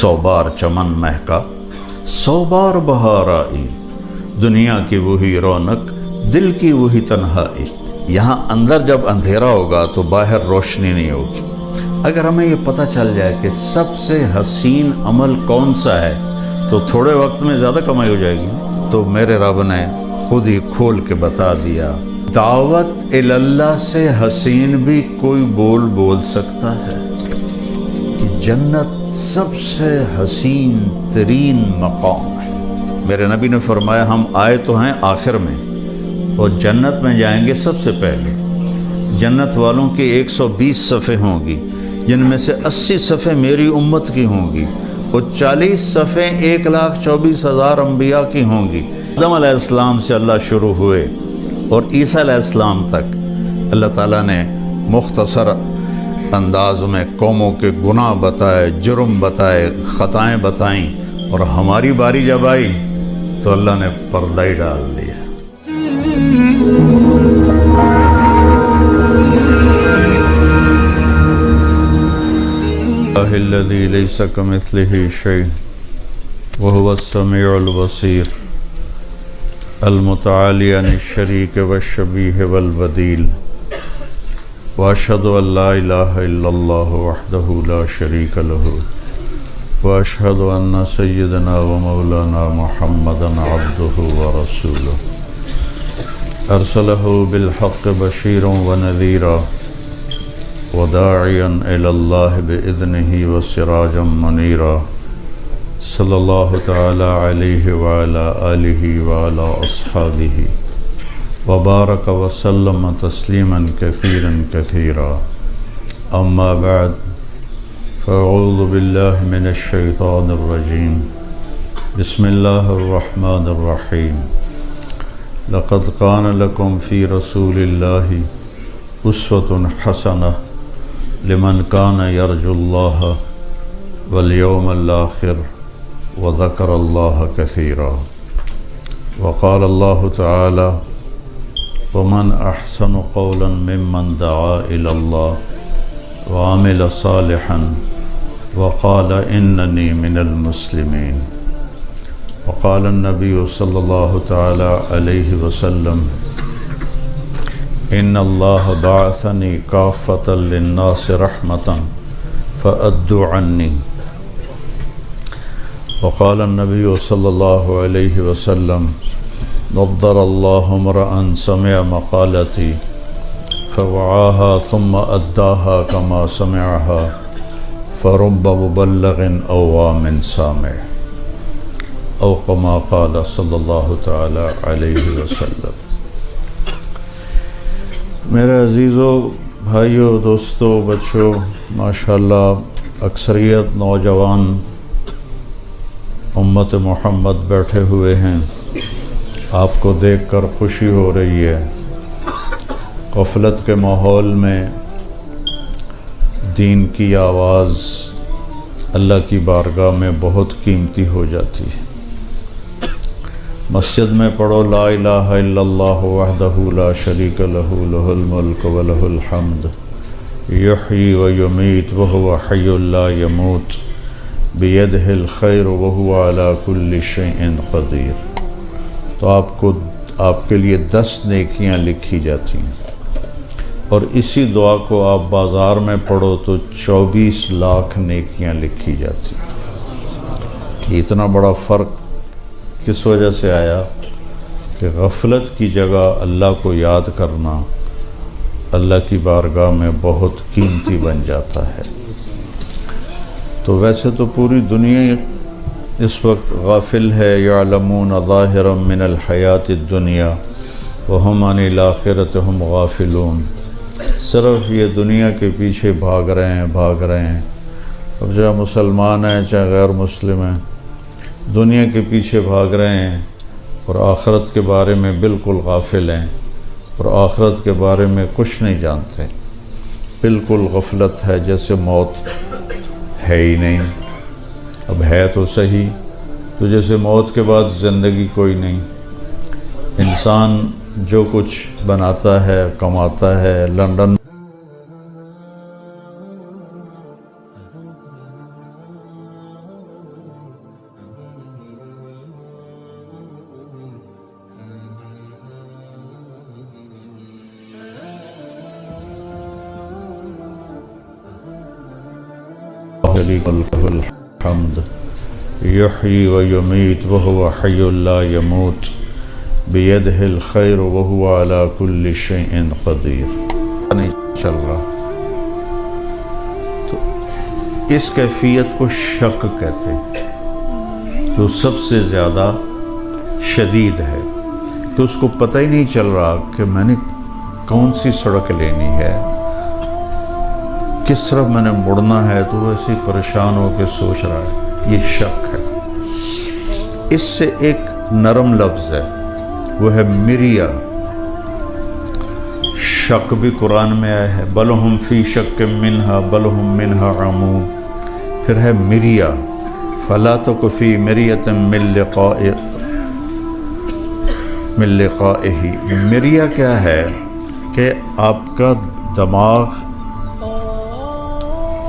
100 بار چمن مہکا 100 بار بہار آئی، دنیا کی وہی رونق دل کی وہی تنہائی۔ یہاں اندر جب اندھیرا ہوگا تو باہر روشنی نہیں ہوگی۔ اگر ہمیں یہ پتہ چل جائے کہ سب سے حسین عمل کون سا ہے تو تھوڑے وقت میں زیادہ کمائی ہو جائے گی۔ تو میرے رب نے خود ہی کھول کے بتا دیا، دعوت اللہ سے حسین بھی کوئی بول سکتا ہے کہ جنت سب سے حسین ترین مقام ہے۔ میرے نبی نے فرمایا ہم آئے تو ہیں آخر میں اور جنت میں جائیں گے سب سے پہلے۔ جنت والوں کی 120 صفیں ہوں گی، جن میں سے 80 صفیں میری امت کی ہوں گی اور 40 صفیں 1,24,000 انبیاء کی ہوں گی۔ آدم علیہ السلام سے اللہ شروع ہوئے اور عیسیٰ علیہ السلام تک اللہ تعالیٰ نے مختصر انداز میں قوموں کے گناہ بتائے، جرم بتائے، خطائیں بتائیں، اور ہماری باری جب آئی تو اللہ نے پردہ ہی ڈال دیا۔ الذي ليس كمثله شيء وهو السميع البصير المتعالي عن الشريك والشبيه والبديل، واشهد ان لا اله الا الله وحده لا شريك له، واشهد ان سيدنا ومولانا محمدا عبده ورسوله ارسله بالحق بشيرا ونذيرا وداعيا إلى الله بإذنه وسراجا منيرا، صلى الله تعالى عليه وعلى آله وعلى أصحابه وبارك وسلم تسليما كثيرا كثيرا، أما بعد، فأعوذ بالله من الشيطان الرجيم، بسم الله الرحمن الرحيم، لقد كان لكم في رسول الله أسوة حسنة لمن كان يرجو الله واليوم الآخر وذكر الله كثيرا، وقال الله تعالى ومن أحسن قولا ممن دعا إلى الله وعمل صالحا وقال إنني من المسلمين، وقال النبي صلى الله تعالى عليه وسلم ان اللہ بعثنی کافۃ للناس رحمۃ فأدوا عنی، وقال النبی صلی اللہ علیہ وسلم نضر اللہ امرأ سمع مقالتی فوعاها ثم أداها كما سمعها فرب مبلغ أو وام سامع، او كما قال صلی اللہ تعالی علیہ وسلم۔ میرے عزیزو، بھائیو، دوستو، بچوں، ماشاءاللہ اکثریت نوجوان امت محمد بیٹھے ہوئے ہیں۔ آپ کو دیکھ کر خوشی ہو رہی ہے۔ غفلت کے ماحول میں دین کی آواز اللہ کی بارگاہ میں بہت قیمتی ہو جاتی ہے۔ مسجد میں پڑھو لا الہ الا اللہ وحدہ لا شریک لہ لہ الملک ولہ الحمد یحیی ویمیت وہو حی لا یموت بیدہ الخیر وہو علی کل شیء قدیر، تو آپ کے لیے 10 نیکیاں لکھی جاتی ہیں، اور اسی دعا کو آپ بازار میں پڑھو تو 24 لاکھ نیکیاں لکھی جاتی ہیں۔ اتنا بڑا فرق کس وجہ سے آیا کہ غفلت کی جگہ اللہ کو یاد کرنا اللہ کی بارگاہ میں بہت قیمتی بن جاتا ہے۔ تو ویسے تو پوری دنیا اس وقت غافل ہے، یعلمون ظاہرا من الحیات الدنیا وہم عن الآخرۃ ہم غافلون، صرف یہ دنیا کے پیچھے بھاگ رہے ہیں۔ اب چاہے مسلمان ہیں چاہے غیر مسلم ہیں، دنیا کے پیچھے بھاگ رہے ہیں اور آخرت کے بارے میں بالکل غافل ہیں، اور آخرت کے بارے میں کچھ نہیں جانتے۔ بالکل غفلت ہے، جیسے موت ہے ہی نہیں۔ اب ہے تو صحیح، تو جیسے موت کے بعد زندگی کوئی نہیں۔ انسان جو کچھ بناتا ہے، کماتا ہے، لندن شريك له الحمد يحيي ويميت وهو حي لا يموت بيده الخير وهو على كل شيء قدير. نہیں چل رہا تو اس کیفیت کو شک کہتے ہیں، جو سب سے زیادہ شدید ہے، کہ اس کو پتہ ہی نہیں چل رہا کہ میں نے کون سی سڑک لینی ہے، کس طرف میں نے مڑنا ہے، تو وہ ایسے پریشان ہو کے سوچ رہا ہے، یہ شک ہے. اس سے ایک نرم لفظ ہے، وہ ہے مریا. شک بھی قرآن میں آیا ہے، بل ہم فی شک منہا بل ہم منہا عمون. پھر ہے مریا، فلا تک فی مریۃ من لقائہ. مریا کیا ہے کہ آپ کا دماغ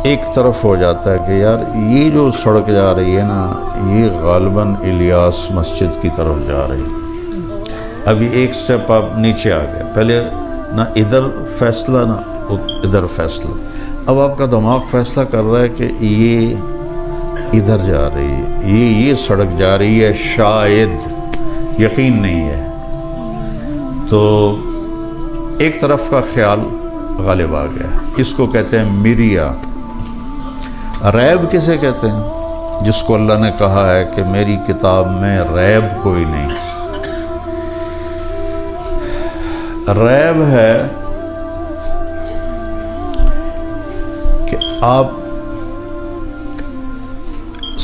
ایک طرف ہو جاتا ہے کہ یار یہ جو سڑک جا رہی ہے نا، یہ غالباً الیاس مسجد کی طرف جا رہی ہے. ابھی ایک سٹیپ آپ نیچے آ گئے، پہلے نہ ادھر فیصلہ نہ ادھر فیصلہ. اب آپ کا دماغ فیصلہ کر رہا ہے کہ یہ ادھر جا رہی ہے، یہ سڑک جا رہی ہے، شاید، یقین نہیں ہے. تو ایک طرف کا خیال غالب آ گیا، اس کو کہتے ہیں مریا. ریب کسے کہتے ہیں؟ جس کو اللہ نے کہا ہے کہ میری کتاب میں ریب کوئی نہیں. ریب ہے کہ آپ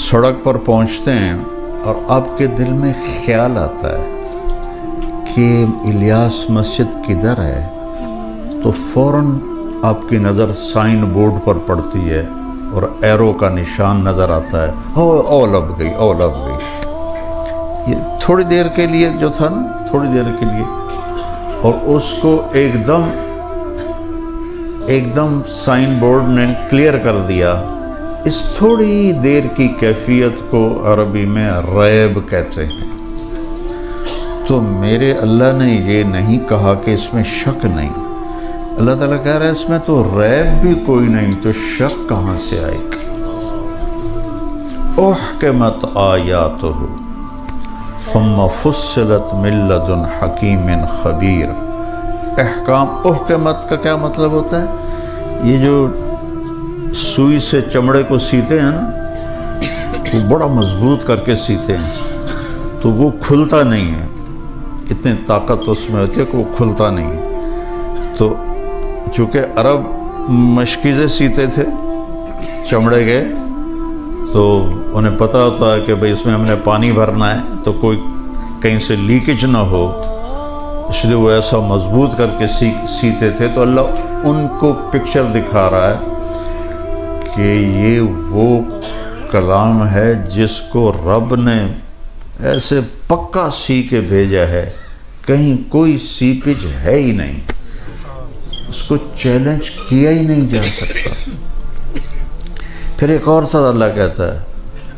سڑک پر پہنچتے ہیں اور آپ کے دل میں خیال آتا ہے کہ الیاس مسجد کدھر ہے، تو فوراً آپ کی نظر سائن بورڈ پر پڑتی ہے اور ایرو کا نشان نظر آتا ہے، او لب گئی، او لب گئی. یہ تھوڑی دیر کے لیے جو تھا نا، تھوڑی دیر کے لیے، اور اس کو ایک دم سائن بورڈ نے کلیئر کر دیا. اس تھوڑی دیر کی کیفیت کو عربی میں ریب کہتے ہیں. تو میرے اللہ نے یہ نہیں کہا کہ اس میں شک نہیں. اللہ تعالیٰ کہہ رہا ہے اس میں تو ریب بھی کوئی نہیں، تو شک کہاں سے آئے گا. احکمت آیاتہ ثم فصلت من لدن حکیم خبیر. احکام، احکمت کا کیا مطلب ہوتا ہے؟ یہ جو سوئی سے چمڑے کو سیتے ہیں نا، وہ بڑا مضبوط کر کے سیتے ہیں تو وہ کھلتا نہیں ہے، اتنی طاقت اس میں ہوتی ہے کہ وہ کھلتا نہیں. تو چونکہ عرب مشکیزیں سیتے تھے چمڑے کے، تو انہیں پتہ ہوتا ہے کہ بھئی اس میں ہم نے پانی بھرنا ہے تو کوئی کہیں سے لیکیج نہ ہو، اس لیے وہ ایسا مضبوط کر کے سیتے تھے. تو اللہ ان کو پکچر دکھا رہا ہے کہ یہ وہ کلام ہے جس کو رب نے ایسے پکا سی کے بھیجا ہے، کہیں کوئی سیپیج ہے ہی نہیں، اس کو چیلنج کیا ہی نہیں جا سکتا. پھر ایک اور طرح اللہ کہتا ہے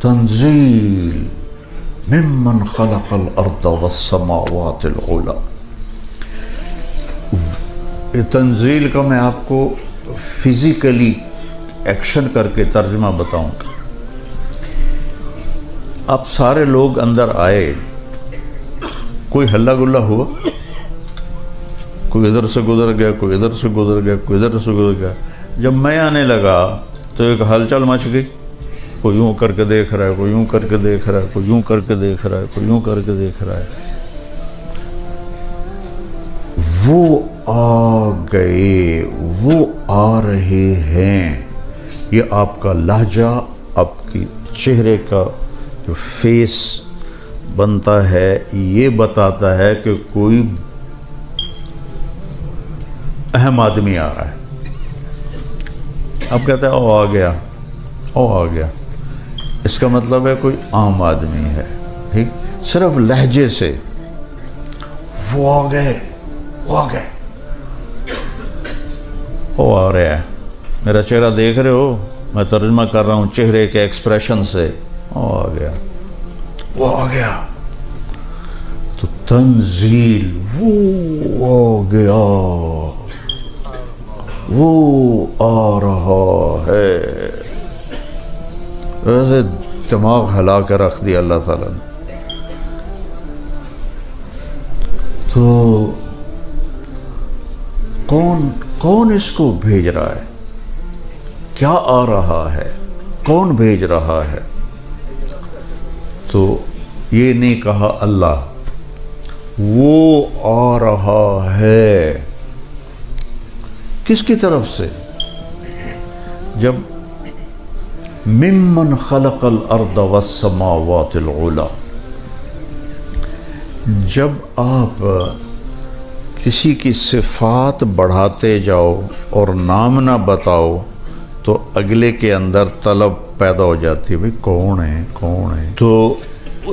تنزیل ممن خلق الارض والسماوات العلی. تنزیل کا میں آپ کو فزیکلی ایکشن کر کے ترجمہ بتاؤں گا. اب سارے لوگ اندر آئے، کوئی ہلہ گلہ ہوا، کوئی ادھر سے گزر گیا، کوئی ادھر سے گزر گیا، کوئی ادھر سے گزر گیا. جب میں آنے لگا تو ایک ہلچل مچ گئی. کوئی یوں کر کے دیکھ رہا ہے، کوئی یوں کر کے دیکھ رہا ہے، کوئی یوں کر کے دیکھ رہا ہے، کوئی یوں کر کے دیکھ رہا ہے. وہ آ گئے، وہ آ رہے ہیں. یہ آپ کا لہجہ، آپ کی چہرے کا جو فیس بنتا ہے، یہ بتاتا ہے کہ کوئی اہم آدمی آ رہا ہے. آپ کہتے ہیں او آ گیا، او آ گیا. اس کا مطلب ہے کوئی عام آدمی ہے. ٹھیک، صرف لہجے سے وہ آ گئے، وہ آ گئے، او آ رہا ہے. میرا چہرہ دیکھ رہے ہو، میں ترجمہ کر رہا ہوں چہرے کے ایکسپریشن سے. او آ گیا، وہ آ گیا. تو تنزیل، وہ آ گیا، وہ آ رہا ہے. ویسے دماغ ہلا کے رکھ دیا اللہ تعالیٰ نے. تو کون اس کو بھیج رہا ہے؟ کیا آ رہا ہے؟ کون بھیج رہا ہے؟ تو یہ نہیں کہا اللہ، وہ آ رہا ہے. کس کی طرف سے؟ جب ممن خلق الارض والسماوات العلی، جب آپ کسی کی صفات بڑھاتے جاؤ اور نام نہ بتاؤ تو اگلے کے اندر طلب پیدا ہو جاتی ہے، بھئی کون ہے کون ہے. تو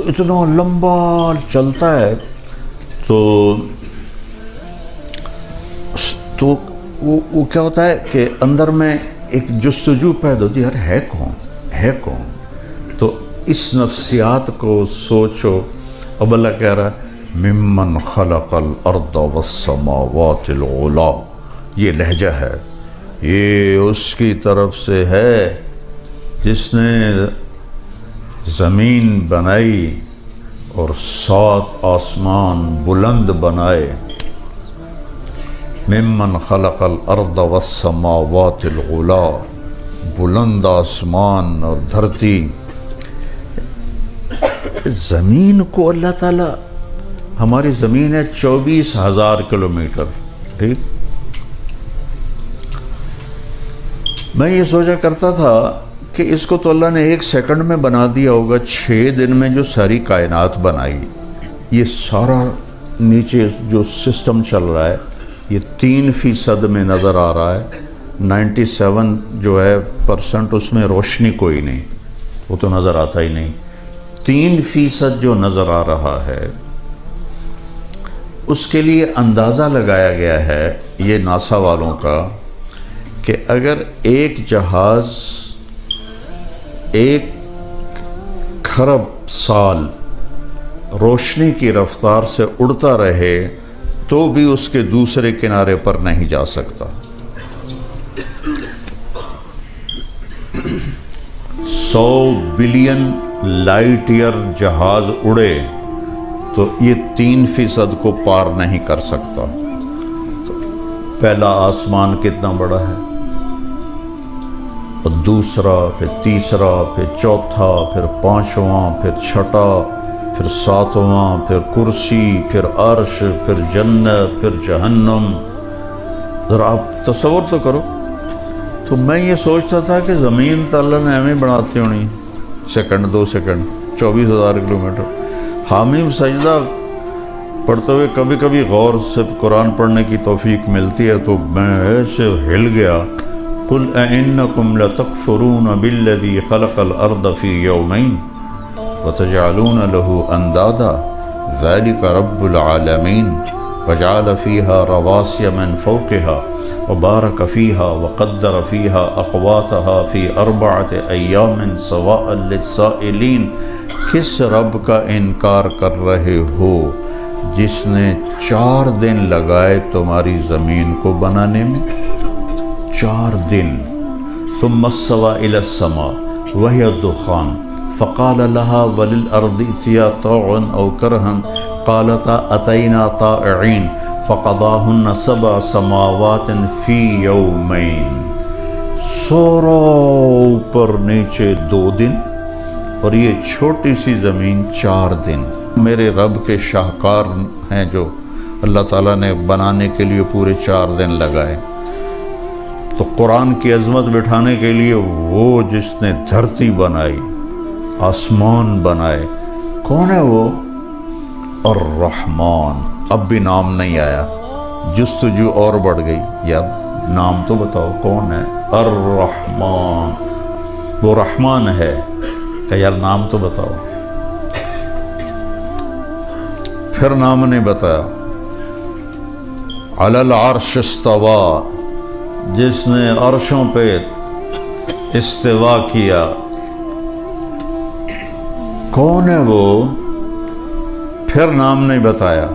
اتنا لمبا چلتا ہے تو وہ کیا ہوتا ہے کہ اندر میں ایک جستجو پیدا ہوتی ہے، یار ہے کون ہے کون. تو اس نفسیات کو سوچو. اب اللہ کہہ رہا ہے ممن خلق الارض والسماوات العلی، یہ لہجہ ہے، یہ اس کی طرف سے ہے جس نے زمین بنائی اور 7 آسمان بلند بنائے. ممن خلق الارض والسماوات العلی، بلند آسمان اور دھرتی. زمین کو اللہ تعالیٰ، ہماری زمین ہے 24,000 کلومیٹر، ٹھیک. میں یہ سوچا کرتا تھا کہ اس کو تو اللہ نے 1 سیکنڈ میں بنا دیا ہوگا. 6 دن میں جو ساری کائنات بنائی، یہ سارا نیچے جو سسٹم چل رہا ہے یہ 3% میں نظر آ رہا ہے. 97 جو ہے % اس میں روشنی کوئی نہیں، وہ تو نظر آتا ہی نہیں. 3% جو نظر آ رہا ہے اس کے لیے اندازہ لگایا گیا ہے یہ ناسا والوں کا کہ اگر ایک جہاز 1 کھرب سال روشنی کی رفتار سے اڑتا رہے تو بھی اس کے دوسرے کنارے پر نہیں جا سکتا. 100 بلین لائٹ ایئر جہاز اڑے تو یہ 3% کو پار نہیں کر سکتا. پہلا آسمان کتنا بڑا ہے، اور دوسرا، پھر تیسرا، پھر چوتھا، پھر 5واں، پھر 6واں، پھر 7واں، پھر کرسی، پھر عرش، پھر جنت، پھر جہنم. ذرا آپ تصور تو کرو. تو میں یہ سوچتا تھا کہ زمین تو اللہ نے ہمیں بناتی ہونی 2 سیکنڈ 24,000 کلومیٹر. حامیم سجدہ پڑھتے ہوئے کبھی کبھی غور سے قرآن پڑھنے کی توفیق ملتی ہے تو میں ایسے ہل گیا. قُلْ أَإِنَّكُمْ لَتَكْفُرُونَ بِالَّذِي خَلَقَ الْأَرْضَ فِي يَوْمَيْنِ وَتَجْعَلُونَ لَهُ أَنْدَادًا ذَلِكَ رَبُّ الْعَالَمِينَ وَجَعَلَ فِيهَا رَوَاسِيَ مِنْ فَوْقِهَا وَبَارَكَ فِيهَا وَقَدَّرَ فِيهَا أَقْوَاتَهَا فِي 4 أَيَّامٍ سَوَاءً لِلسَّائِلِينَ. کس رب کا انکار کر رہے ہو جس نے 4 دن لگائے تمہاری زمین کو بنانے میں؟ 4 دن. ثم استوى إلى السماء وهي الدخان فقال لها وللأرض ائتيا طوعا أو كرها قالتا أتينا طائعين فقضاهن 7 سماوات في يومين. سورا اوپر نیچے 2 دن اور یہ چھوٹی سی زمین 4 دن. میرے رب کے شاہکار ہیں جو اللہ تعالیٰ نے بنانے کے لیے پورے 4 دن لگائے. تو قرآن کی عظمت بٹھانے کے لیے وہ جس نے دھرتی بنائی، آسمان بنائے، کون ہے وہ؟ الرحمن. اب بھی نام نہیں آیا، جستجو اور بڑھ گئی. یار نام تو بتاؤ کون ہے؟ الرحمن. وہ رحمان ہے کہ یار نام تو بتاؤ. پھر نام نہیں بتایا. علی العرش استوا، جس نے عرشوں پہ استوا کیا. کون ہے وہ؟ پھر نام نہیں بتایا.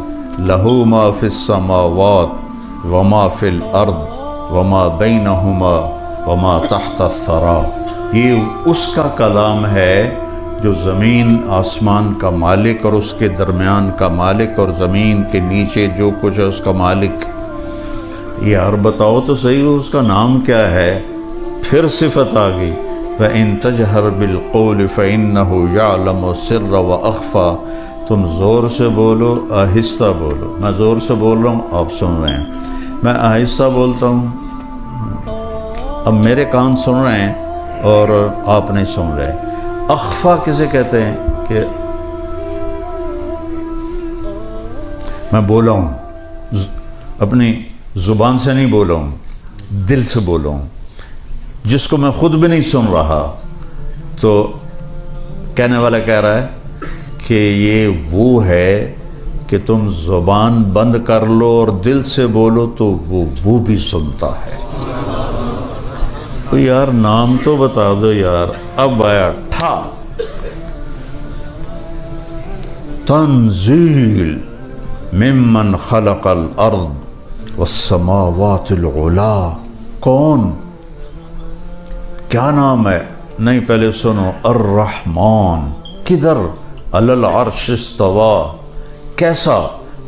لہو ما فی السماوات وما فی الارض وما بینہما وما تحت الثرى، یہ اس کا کلام ہے جو زمین آسمان کا مالک اور اس کے درمیان کا مالک اور زمین کے نیچے جو کچھ ہے اس کا مالک۔ یار بتاؤ تو صحیح ہو اس کا نام کیا ہے؟ پھر صفت آ گئی وَإِن تَجْهَرْ بِالْقَوْلِ فَإِنَّهُ يَعْلَمُ السِّرَّ وَأَخْفَى، تم زور سے بولو آہستہ بولو۔ میں زور سے بول رہا ہوں، آپ سن رہے ہیں، میں آہستہ بولتا ہوں، اب میرے کان سن رہے ہیں اور آپ نہیں سن رہے۔ اخفا کسے کہتے ہیں کہ میں بولا ہوں، اپنی زبان سے نہیں بولا ہوں، دل سے بولا ہوں، جس کو میں خود بھی نہیں سن رہا، تو کہنے والا کہہ رہا ہے کہ یہ وہ ہے کہ تم زبان بند کر لو اور دل سے بولو تو وہ بھی سنتا ہے۔ تو یار نام تو بتا دو یار۔ اب آیا ٹھا، تنزیل ممن خلق الارض والسماوات العلا، کون؟ کیا نام ہے؟ نہیں پہلے سنو، الرحمن، کدھر؟ علی العرش استوا، کیسا؟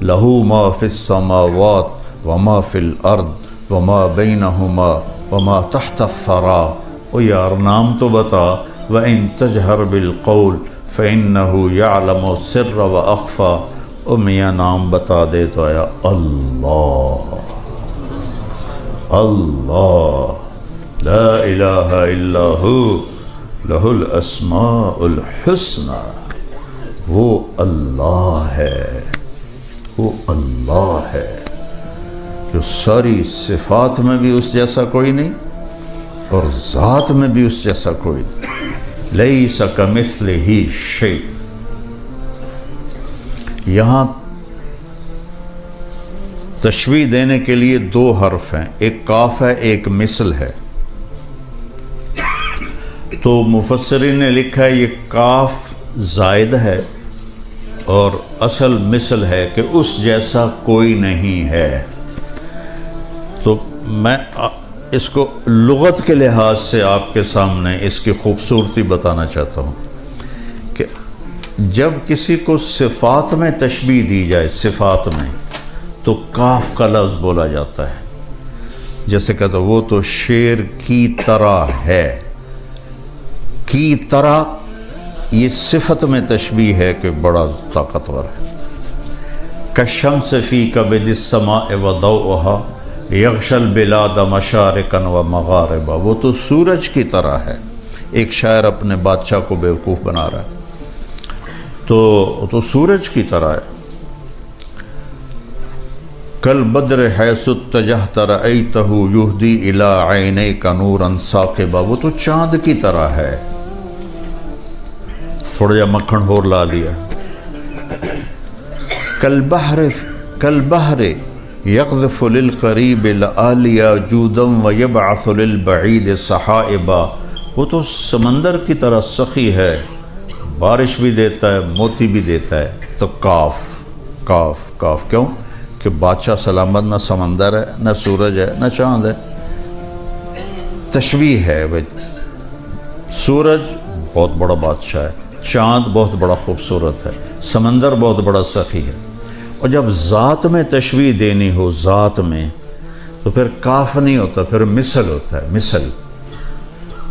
لہو ما فی السماوات وما فی الارض وما بینہما وما تحت الثرى۔ او یار نام تو بتا۔ وَإِن تَجْهَرْ بِالْقَوْلِ فَإِنَّهُ يَعْلَمُ السِّرَّ وَأَخْفَى، او میاں نام بتا دے تو آیا اللہ، اللہ لا الہ الا ہو لہ الاسماء الحسنى، وہ اللہ ہے، وہ اللہ ہے جو ساری صفات میں بھی اس جیسا کوئی نہیں اور ذات میں بھی اس جیسا کوئی نہیں۔ لیس کمثلہ شیء، یہاں تشبیہ دینے کے لیے دو حرف ہیں، ایک کاف ہے ایک مثل ہے۔ تو مفسرین نے لکھا ہے یہ کاف زائد ہے اور اصل مثل ہے کہ اس جیسا کوئی نہیں ہے۔ تو میں اس کو لغت کے لحاظ سے آپ کے سامنے اس کی خوبصورتی بتانا چاہتا ہوں کہ جب کسی کو صفات میں تشبیہ دی جائے، صفات میں، تو کاف کا لفظ بولا جاتا ہے۔ جیسے کہتا وہ تو شیر کی طرح ہے، کی طرح یہ صفت میں تشبیہ ہے کہ بڑا طاقتور ہے۔ کالشمس فی کبد السماء وضوءها یغشی البلاد مشارقا ومغاربا، وہ تو سورج کی طرح ہے۔ ایک شاعر اپنے بادشاہ کو بیوقوف بنا رہا ہے، تو سورج کی طرح ہے۔ کالبدر حیث اتجہت رأیتہ یہدی الی عینیک نورا ثاقبا، وہ تو چاند کی طرح ہے۔ تھوڑا جا مکھن اور لا دیا۔ کالبحر یقذف للقریب لآلیا جودا ویبعث للبعید سحائبا، وہ تو سمندر کی طرح سخی ہے، بارش بھی دیتا ہے موتی بھی دیتا ہے۔ تو کاف کاف کاف کیوں؟ کہ بادشاہ سلامت نہ سمندر ہے نہ سورج ہے نہ چاند ہے۔ تشبیہ ہے بھائی، سورج بہت بڑا بادشاہ ہے، چاند بہت بڑا خوبصورت ہے، سمندر بہت بڑا سخی ہے۔ اور جب ذات میں تشبیہ دینی ہو، ذات میں، تو پھر کاف نہیں ہوتا، پھر مثل ہوتا ہے، مثل۔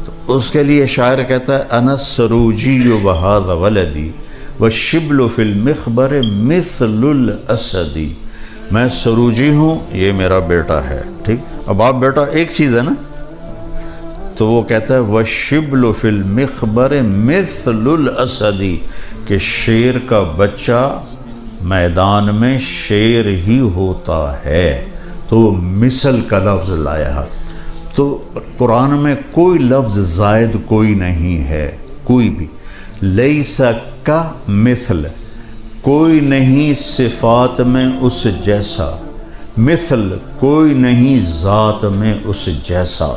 تو اس کے لیے شاعر کہتا ہے انا السروجی وہذا ولدی والشبل فی المخبر مثل الاسد، میں سروجی ہوں، یہ میرا بیٹا ہے، ٹھیک۔ اب آپ بیٹا ایک چیز ہے نا، تو وہ کہتا ہے والشبل فی المخبر مثل الاسد، کہ شیر کا بچہ میدان میں شیر ہی ہوتا ہے۔ تو مثل کا لفظ لایا۔ تو قرآن میں کوئی لفظ زائد کوئی نہیں ہے، کوئی بھی۔ لیس کا مثل، کوئی نہیں صفات میں اس جیسا، مثل کوئی نہیں ذات میں اس جیسا،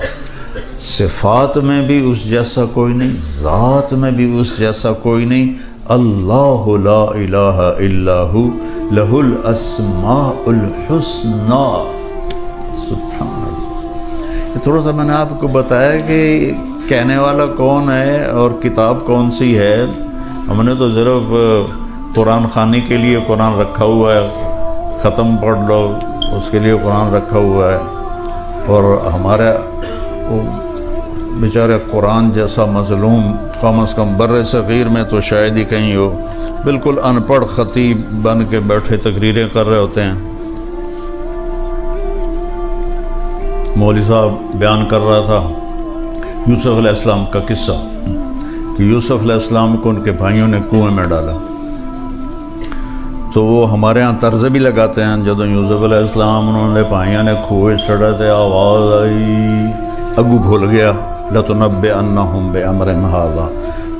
صفات میں بھی اس جیسا کوئی نہیں، ذات میں بھی اس جیسا کوئی نہیں۔ اللہ لا الہ الا ہو لہ الاسماء الحسنى، سبحان اللہ۔ تھوڑا سا میں نے آپ کو بتایا کہ کہنے والا کون ہے اور کتاب کون سی ہے. ہم نے تو صرف قرآن خوانی کے لیے قرآن رکھا ہوا ہے، ختم پڑھ لو اس کے لیے قرآن رکھا ہوا ہے. اور ہمارے بیچارے قرآن جیسا مظلوم کم از کم بر صغیر میں تو شاید ہی کہیں ہو، بالکل ان پڑھ خطیب بن کے بیٹھے تقریریں کر رہے ہوتے ہیں. مولوی صاحب بیان کر رہا تھا یوسف علیہ السلام کا قصہ کہ یوسف علیہ السلام کو ان کے بھائیوں نے کنویں میں ڈالا. تو وہ ہمارے ہاں طرز بھی لگاتے ہیں، جب یوسف علیہ السلام انہوں نے بھائیوں نے کھوئے چڑھے تھے، آواز آئی، اگو بھول گیا لَتُنَبِّئَنَّهُمْ بِأَمْرٍ هَٰذَا،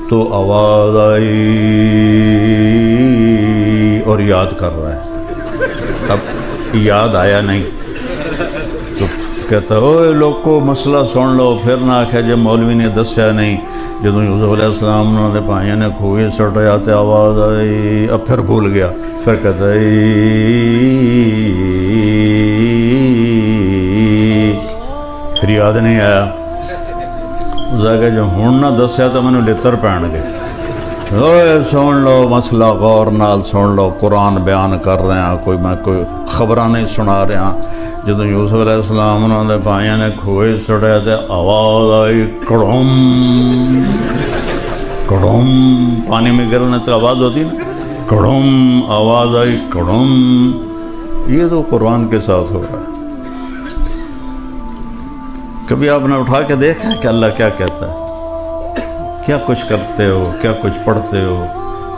تو آواز آئی اور یاد کر رہا ہے. اب یاد آیا نہیں تو کہتا ہے اوے لوگو مسئلہ سن لو، پھر نہ آکھے جب مولوی نے دسیا نہیں. جب یوسف علیہ السلام انہوں نے بھائیوں نے کھوئے چڑھے آتے آواز آئی، اب پھر بھول گیا. پھر کہتا ہے پھر یاد نہیں آیا. کہ جو ہوں نہ دسیا تو میں نے لتر پہن گئے. اوے سن لو مسئلہ غور نال سن لو، قرآن بیان کر رہے ہیں، میں کوئی خبراں نہیں سنا رہا ہاں. جب یوسف علیہ السلام انہوں نے بھائیوں نے کھوئے چڑھے تھے، آواز آئی کڑھم کڑھم، پانی میں گرنے تو آواز ہوتی نا، کڑھم آواز آئی کڑھم. یہ تو قرآن کے ساتھ ہو رہا ہے. کبھی آپ نے اٹھا کے دیکھا کہ اللہ کیا کہتا ہے؟ کیا کچھ کرتے ہو، کیا کچھ پڑھتے ہو،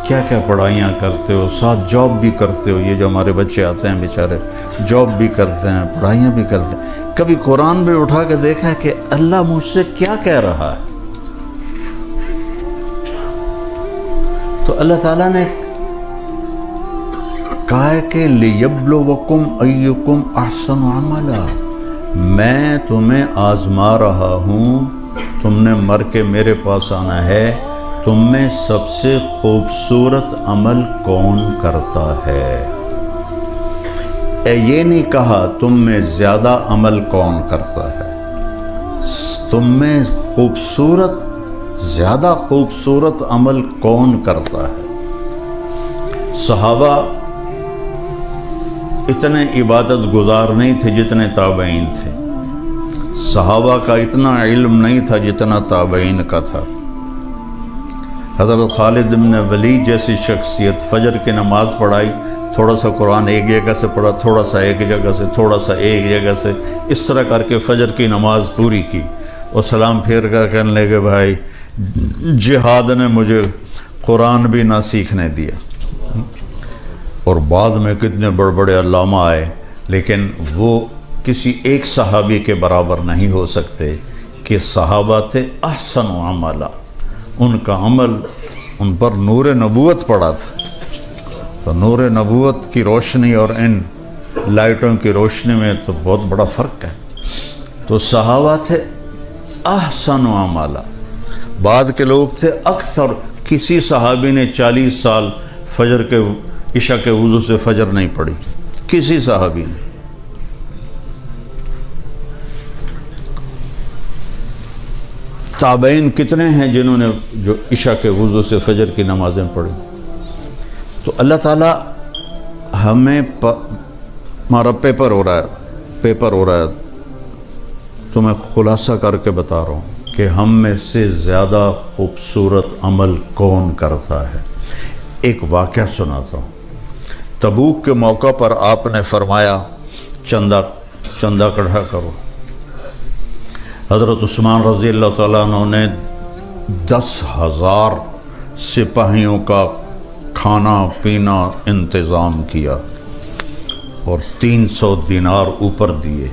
کیا کیا پڑھائیاں کرتے ہو، ساتھ جاب بھی کرتے ہو. یہ جو ہمارے بچے آتے ہیں بیچارے جاب بھی کرتے ہیں، پڑھائیاں بھی کرتے ہیں. کبھی قرآن بھی اٹھا کے دیکھا ہے کہ اللہ مجھ سے کیا کہہ رہا ہے؟ تو اللہ تعالیٰ نے کہا ہے کہ لِيَبْلُوَكُمْ أَيُّكُمْ أَحْسَنُ عَمَلًا، میں تمہیں آزما رہا ہوں. تم نے مر کے میرے پاس آنا ہے، تم میں سب سے خوبصورت عمل کون کرتا ہے. یہ نہیں کہا تم میں زیادہ عمل کون کرتا ہے، تم میں خوبصورت زیادہ خوبصورت عمل کون کرتا ہے. صحابہ اتنے عبادت گزار نہیں تھے جتنے تابعین تھے، صحابہ کا اتنا علم نہیں تھا جتنا تابعین کا تھا. حضرت خالد بن ولید جیسی شخصیت فجر کی نماز پڑھائی، تھوڑا سا قرآن ایک جگہ سے پڑھا، تھوڑا سا ایک جگہ سے، تھوڑا سا ایک جگہ سے، اس طرح کر کے فجر کی نماز پوری کی. اور سلام پھیر کر کہنے لگے بھائی جہاد نے مجھے قرآن بھی نہ سیکھنے دیا. اور بعد میں کتنے بڑے بڑے علامہ آئے، لیکن وہ کسی ایک صحابی کے برابر نہیں ہو سکتے کہ صحابہ تھے احسن عملا، ان کا عمل ان پر نور نبوت پڑا تھا. تو نور نبوت کی روشنی اور ان لائٹوں کی روشنی میں تو بہت بڑا فرق ہے. تو صحابہ تھے احسن عملا. بعد کے لوگ تھے اکثر، کسی صحابی نے 40 سال فجر کے عشاء کے وضو سے فجر نہیں پڑھی، کسی صحابی نے. تابعین کتنے ہیں جنہوں نے جو عشاء کے وضو سے فجر کی نمازیں پڑھی. تو اللہ تعالیٰ ہمیں ہمارا پیپر ہو رہا ہے تو میں خلاصہ کر کے بتا رہا ہوں کہ ہم میں سے زیادہ خوبصورت عمل کون کرتا ہے. ایک واقعہ سناتا ہوں. تبوک کے موقع پر آپ نے فرمایا چندہ کٹھا کرو. حضرت عثمان رضی اللہ تعالیٰ عنہ نے 10,000 سپاہیوں کا کھانا پینا انتظام کیا اور 300 دینار اوپر دیے.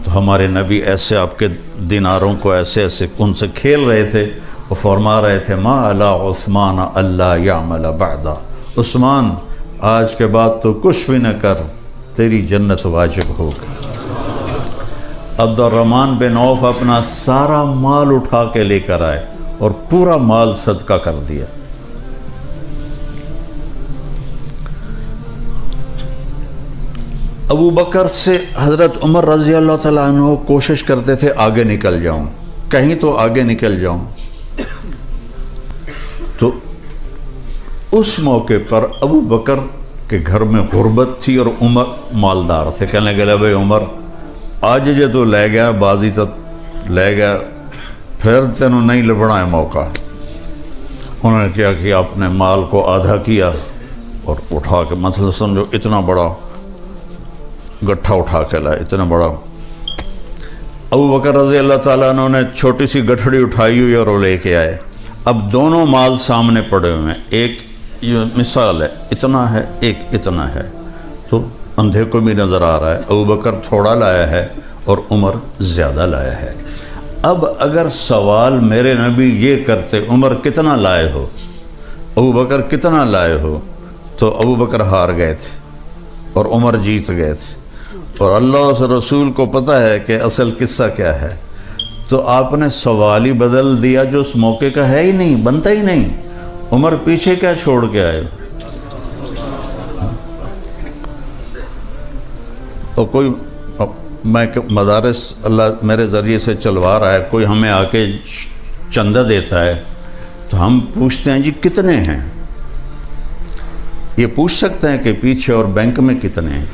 تو ہمارے نبی ایسے آپ کے دیناروں کو ایسے ان سے کھیل رہے تھے اور فرما رہے تھے ما علی عثمان اللہ یعمل بعدا، عثمان آج کے بعد تو کچھ بھی نہ کر، تیری جنت واجب ہوگی. عبد الرحمن بن عوف اپنا سارا مال اٹھا کے لے کر آئے اور پورا مال صدقہ کر دیا. ابو بکر سے حضرت عمر رضی اللہ تعالیٰ عنہ کوشش کرتے تھے آگے نکل جاؤں، کہیں تو آگے نکل جاؤں. تو اس موقع پر ابو بکر کے گھر میں غربت تھی اور عمر مالدار تھے. کہنے لگے بھائی عمر آج جے تو لے گیا بازی تک لے گیا، پھر تینوں نہیں لبنا ہے موقع. انہوں نے کیا کہ اپنے مال کو آدھا کیا اور اٹھا کے مثلا سمجھو اتنا بڑا گٹھا اٹھا کے لائے، اتنا بڑا. ابو بکر رضی اللہ تعالیٰ عنہ نے چھوٹی سی گٹھڑی اٹھائی ہوئی اور وہ لے کے آئے. اب دونوں مال سامنے پڑے ہوئے ہیں، ایک یہ مثال ہے اتنا ہے، ایک اتنا ہے، تو اندھے کو بھی نظر آ رہا ہے ابو بکر تھوڑا لایا ہے اور عمر زیادہ لایا ہے. اب اگر سوال میرے نبی یہ کرتے عمر کتنا لائے ہو، ابو بکر کتنا لائے ہو، تو ابو بکر ہار گئے تھے اور عمر جیت گئے تھے. اور اللہ اس رسول کو پتہ ہے کہ اصل قصہ کیا ہے، تو آپ نے سوال ہی بدل دیا جو اس موقع کا ہے ہی نہیں، بنتا ہی نہیں. عمر پیچھے کیا چھوڑ کے آئے. اور کوئی میں مدارس اللہ میرے ذریعے سے چلوا رہا ہے، کوئی ہمیں آ کے چندہ دیتا ہے تو ہم پوچھتے ہیں جی کتنے ہیں. یہ پوچھ سکتے ہیں کہ پیچھے اور بینک میں کتنے ہیں.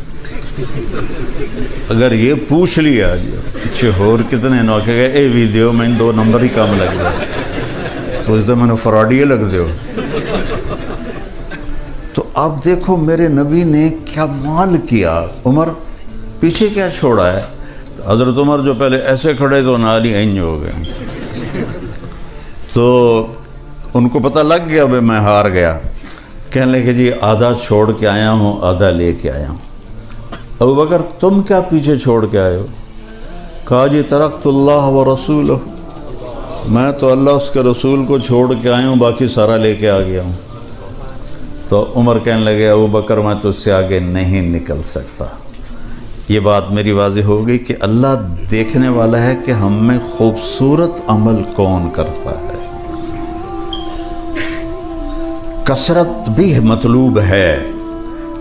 اگر یہ پوچھ لیا پیچھے اور کتنے نہ کہ اے ویڈیو میں 2 نمبر ہی کم لگ گئے تو اس میں نے فراڈیے لگ دیو. تو آپ دیکھو میرے نبی نے کیا مال کیا، عمر پیچھے کیا چھوڑا ہے. حضرت عمر جو پہلے ایسے کھڑے تو نالی اینج ہو گئے، تو ان کو پتہ لگ گیا بھائی میں ہار گیا. کہنے لگے جی آدھا چھوڑ کے آیا ہوں آدھا لے کے آیا ہوں. ابو بکر تم کیا پیچھے چھوڑ کے آئے ہو؟ کہا جی ترکت اللہ و رسولہ، میں تو اللہ اس کے رسول کو چھوڑ کے آیا ہوں، باقی سارا لے کے آ گیا ہوں. تو عمر کہنے لگے ابو بکر میں تو اس سے آگے نہیں نکل سکتا. یہ بات میری واضح ہو گئی کہ اللہ دیکھنے والا ہے کہ ہم میں خوبصورت عمل کون کرتا ہے. کثرت بھی مطلوب ہے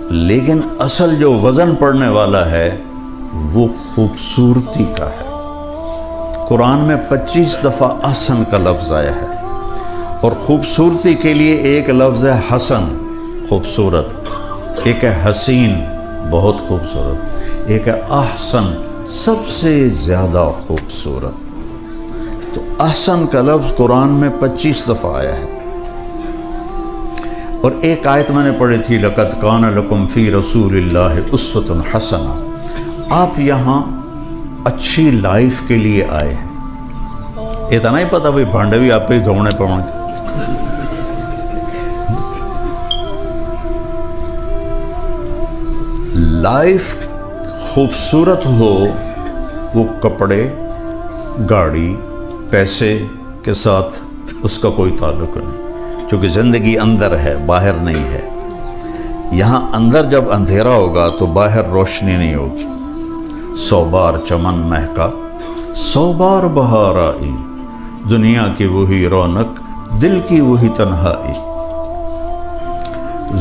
لیکن اصل جو وزن پڑنے والا ہے وہ خوبصورتی کا ہے. قرآن میں 25 دفعہ احسن کا لفظ آیا ہے اور خوبصورتی کے لیے ایک لفظ ہے حسن خوبصورت، ایک ہے حسین بہت خوبصورت، ایک ہے احسن سب سے زیادہ خوبصورت. تو احسن کا لفظ قرآن میں 25 دفعہ آیا ہے. اور ایک آیت میں نے پڑھی تھی لَقَدْ كَانَ لَكُمْ فِي رَسُولِ اللَّهِ أُسْوَةٌ حَسَنَةٌ. آپ یہاں اچھی لائف کے لیے آئے ہیں. اتنا ہی پتہ بھائی بھانڈے بھی آپ پہ ہی دھونے پڑیں گے. لائف خوبصورت ہو وہ کپڑے گاڑی پیسے کے ساتھ اس کا کوئی تعلق نہیں، چونکہ زندگی اندر ہے باہر نہیں ہے. یہاں اندر جب اندھیرا ہوگا تو باہر روشنی نہیں ہوگی. 100 بار چمن مہکا 100 بار بہار آئی، دنیا کی وہی رونق دل کی وہی تنہائی.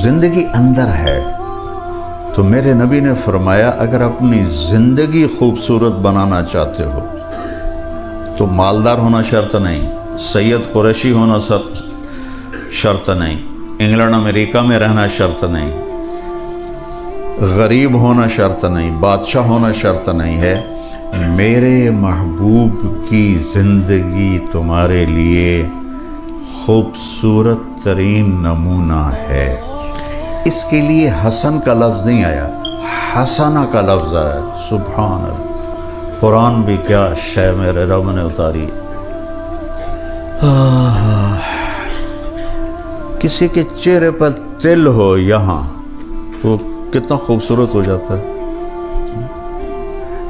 زندگی اندر ہے. تو میرے نبی نے فرمایا اگر اپنی زندگی خوبصورت بنانا چاہتے ہو تو مالدار ہونا شرط نہیں، سید قریشی ہونا شرط نہیں، انگلینڈ امریکہ میں رہنا شرط نہیں، غریب ہونا شرط نہیں، بادشاہ ہونا شرط نہیں ہے. میرے محبوب کی زندگی تمہارے لیے خوبصورت ترین نمونہ ہے. اس کے لیے حسن کا لفظ نہیں آیا، حسنہ کا لفظ آیا. سبحان اللہ، قرآن بھی کیا شے میرے رب نے اتاری. کسی کے چہرے پر تل ہو یہاں تو کتنا خوبصورت ہو جاتا ہے.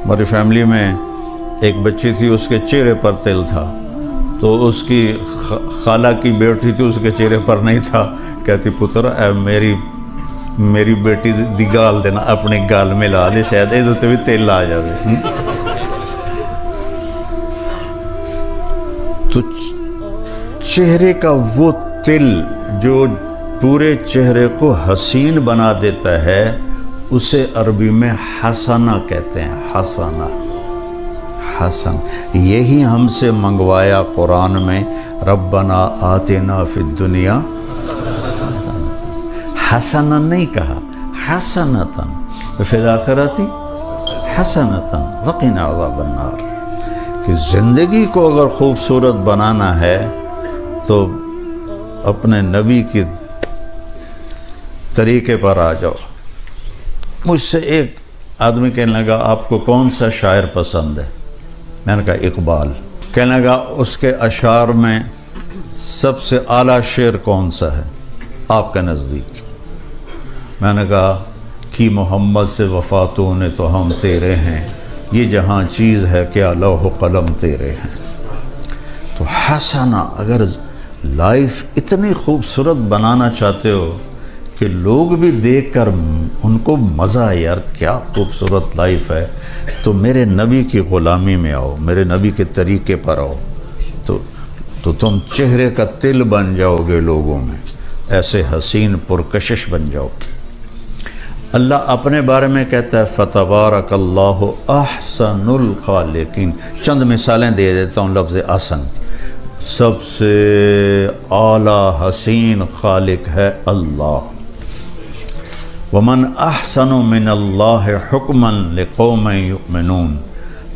ہماری فیملی میں ایک بچی تھی، اس کے چہرے پر تل تھا، تو اس کی خالہ کی بیٹی تھی، اس کے چہرے پر نہیں تھا. کہتی پتر اے میری بیٹی دی گال دینا اپنی گال میں لا دے، شاید یہ بھی تل آ جائے. تو چہرے کا وہ تل جو پورے چہرے کو حسین بنا دیتا ہے اسے عربی میں حسنہ کہتے ہیں، حسنہ، حسن۔ یہی ہم سے منگوایا قرآن میں، ربنا آتنا فی الدنیا حسنہ نہیں کہا، حسنتاً فی الآخرۃ حسنتاً وقنا عذاب النار۔ کہ زندگی کو اگر خوبصورت بنانا ہے تو اپنے نبی کی طریقے پر آ جاؤ۔ مجھ سے ایک آدمی کہنے لگا آپ کو کون سا شاعر پسند ہے؟ میں نے کہا اقبال۔ کہنے لگا اس کے اشعار میں سب سے اعلیٰ شعر کون سا ہے آپ کے نزدیک؟ میں نے کہا کہ محمد سے وفاتوں نے تو ہم تیرے ہیں، یہ جہاں چیز ہے کیا لوح و قلم تیرے ہیں۔ تو حسنہ، اگر لائف اتنی خوبصورت بنانا چاہتے ہو کہ لوگ بھی دیکھ کر ان کو مزہ، یار کیا خوبصورت لائف ہے، تو میرے نبی کی غلامی میں آؤ، میرے نبی کے طریقے پر آؤ، تو تم چہرے کا تل بن جاؤ گے لوگوں میں، ایسے حسین پرکشش بن جاؤ گے۔ اللہ اپنے بارے میں کہتا ہے فتبارک اللہ احسن الخالقین۔ چند مثالیں دے دیتا ہوں لفظ احسن۔ سب سے اعلیٰ حسین خالق ہے اللہ۔ ومن احسن من اللہ حکما لقوم یؤمنون۔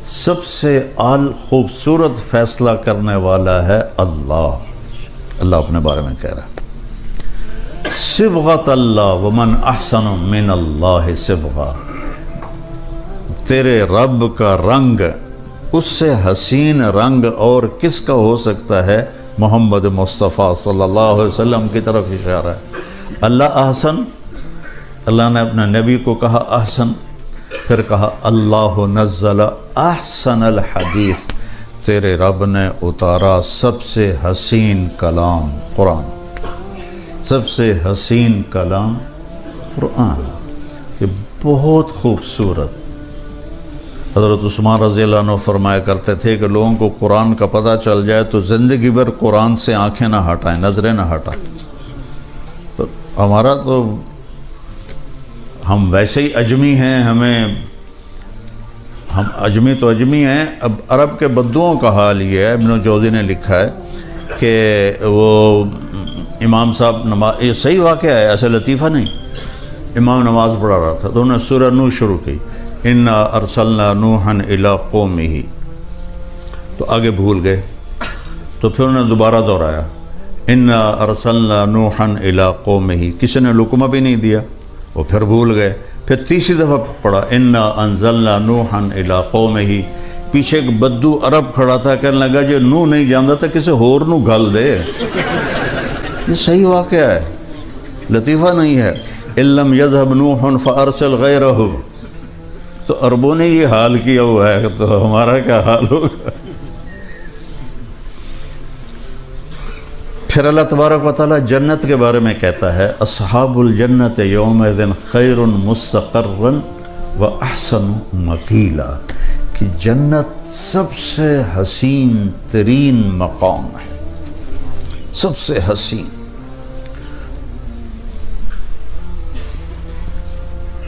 سب سے خوبصورت فیصلہ کرنے والا ہے اللہ۔ اللہ اپنے بارے میں کہہ رہا ہے صبغۃ اللہ ومن احسن من اللہ صبغہ۔ تیرے رب کا رنگ، اس سے حسین رنگ اور کس کا ہو سکتا ہے؟ محمد مصطفیٰ صلی اللہ علیہ وسلم کی طرف اشارہ ہے۔ اللہ احسن، اللہ نے اپنے نبی کو کہا احسن، پھر کہا اللہ نزل احسن الحدیث، تیرے رب نے اتارا سب سے حسین کلام قرآن، سب سے حسین کلام قرآن۔ یہ بہت خوبصورت۔ حضرت عثمان رضی اللہ عنہ فرمایا کرتے تھے کہ لوگوں کو قرآن کا پتہ چل جائے تو زندگی بھر قرآن سے آنکھیں نہ ہٹائیں، نظریں نہ ہٹائیں۔ تو ہمارا تو ہم ویسے ہی اجمی ہیں، ہم اجمی تو اجمی ہیں۔ اب عرب کے بدوؤں کا حال یہ ہے، ابن جوزی نے لکھا ہے کہ وہ امام صاحب نماز، یہ صحیح واقعہ ہے، ایسے لطیفہ نہیں، امام نماز پڑھا رہا تھا تو انہوں نے سورہ نوح شروع کی، انا ارسلنا نوحا الی قومہ، تو آگے بھول گئے، تو پھر انہوں نے دوبارہ دہرایا انا ارسلنا نوحا الی قومہ، کسی نے لقمہ بھی نہیں دیا، وہ پھر بھول گئے، پھر تیسری دفعہ پڑھا انا انزلنا نوحا الی قومہ۔ پیچھے ایک بدو عرب کھڑا تھا، کہنے لگا جو نوح نہیں جانتا تھا کسی اور نو گھل دے۔ یہ صحیح واقعہ ہے، لطیفہ نہیں ہے۔ اِلَّمْ يَذْهَبْ نُوحٌ فَأَرْسِلْ غَيْرَهُ۔ تو عربوں نے یہ حال کیا ہوا ہے تو ہمارا کیا حال ہوگا؟ پھر اللہ تبارک و تعالیٰ جنت کے بارے میں کہتا ہے اصحاب الجنت یومئذ خیر مستقرا واحسن مقیلا، کہ جنت سب سے حسین ترین مقام ہے، سب سے حسین۔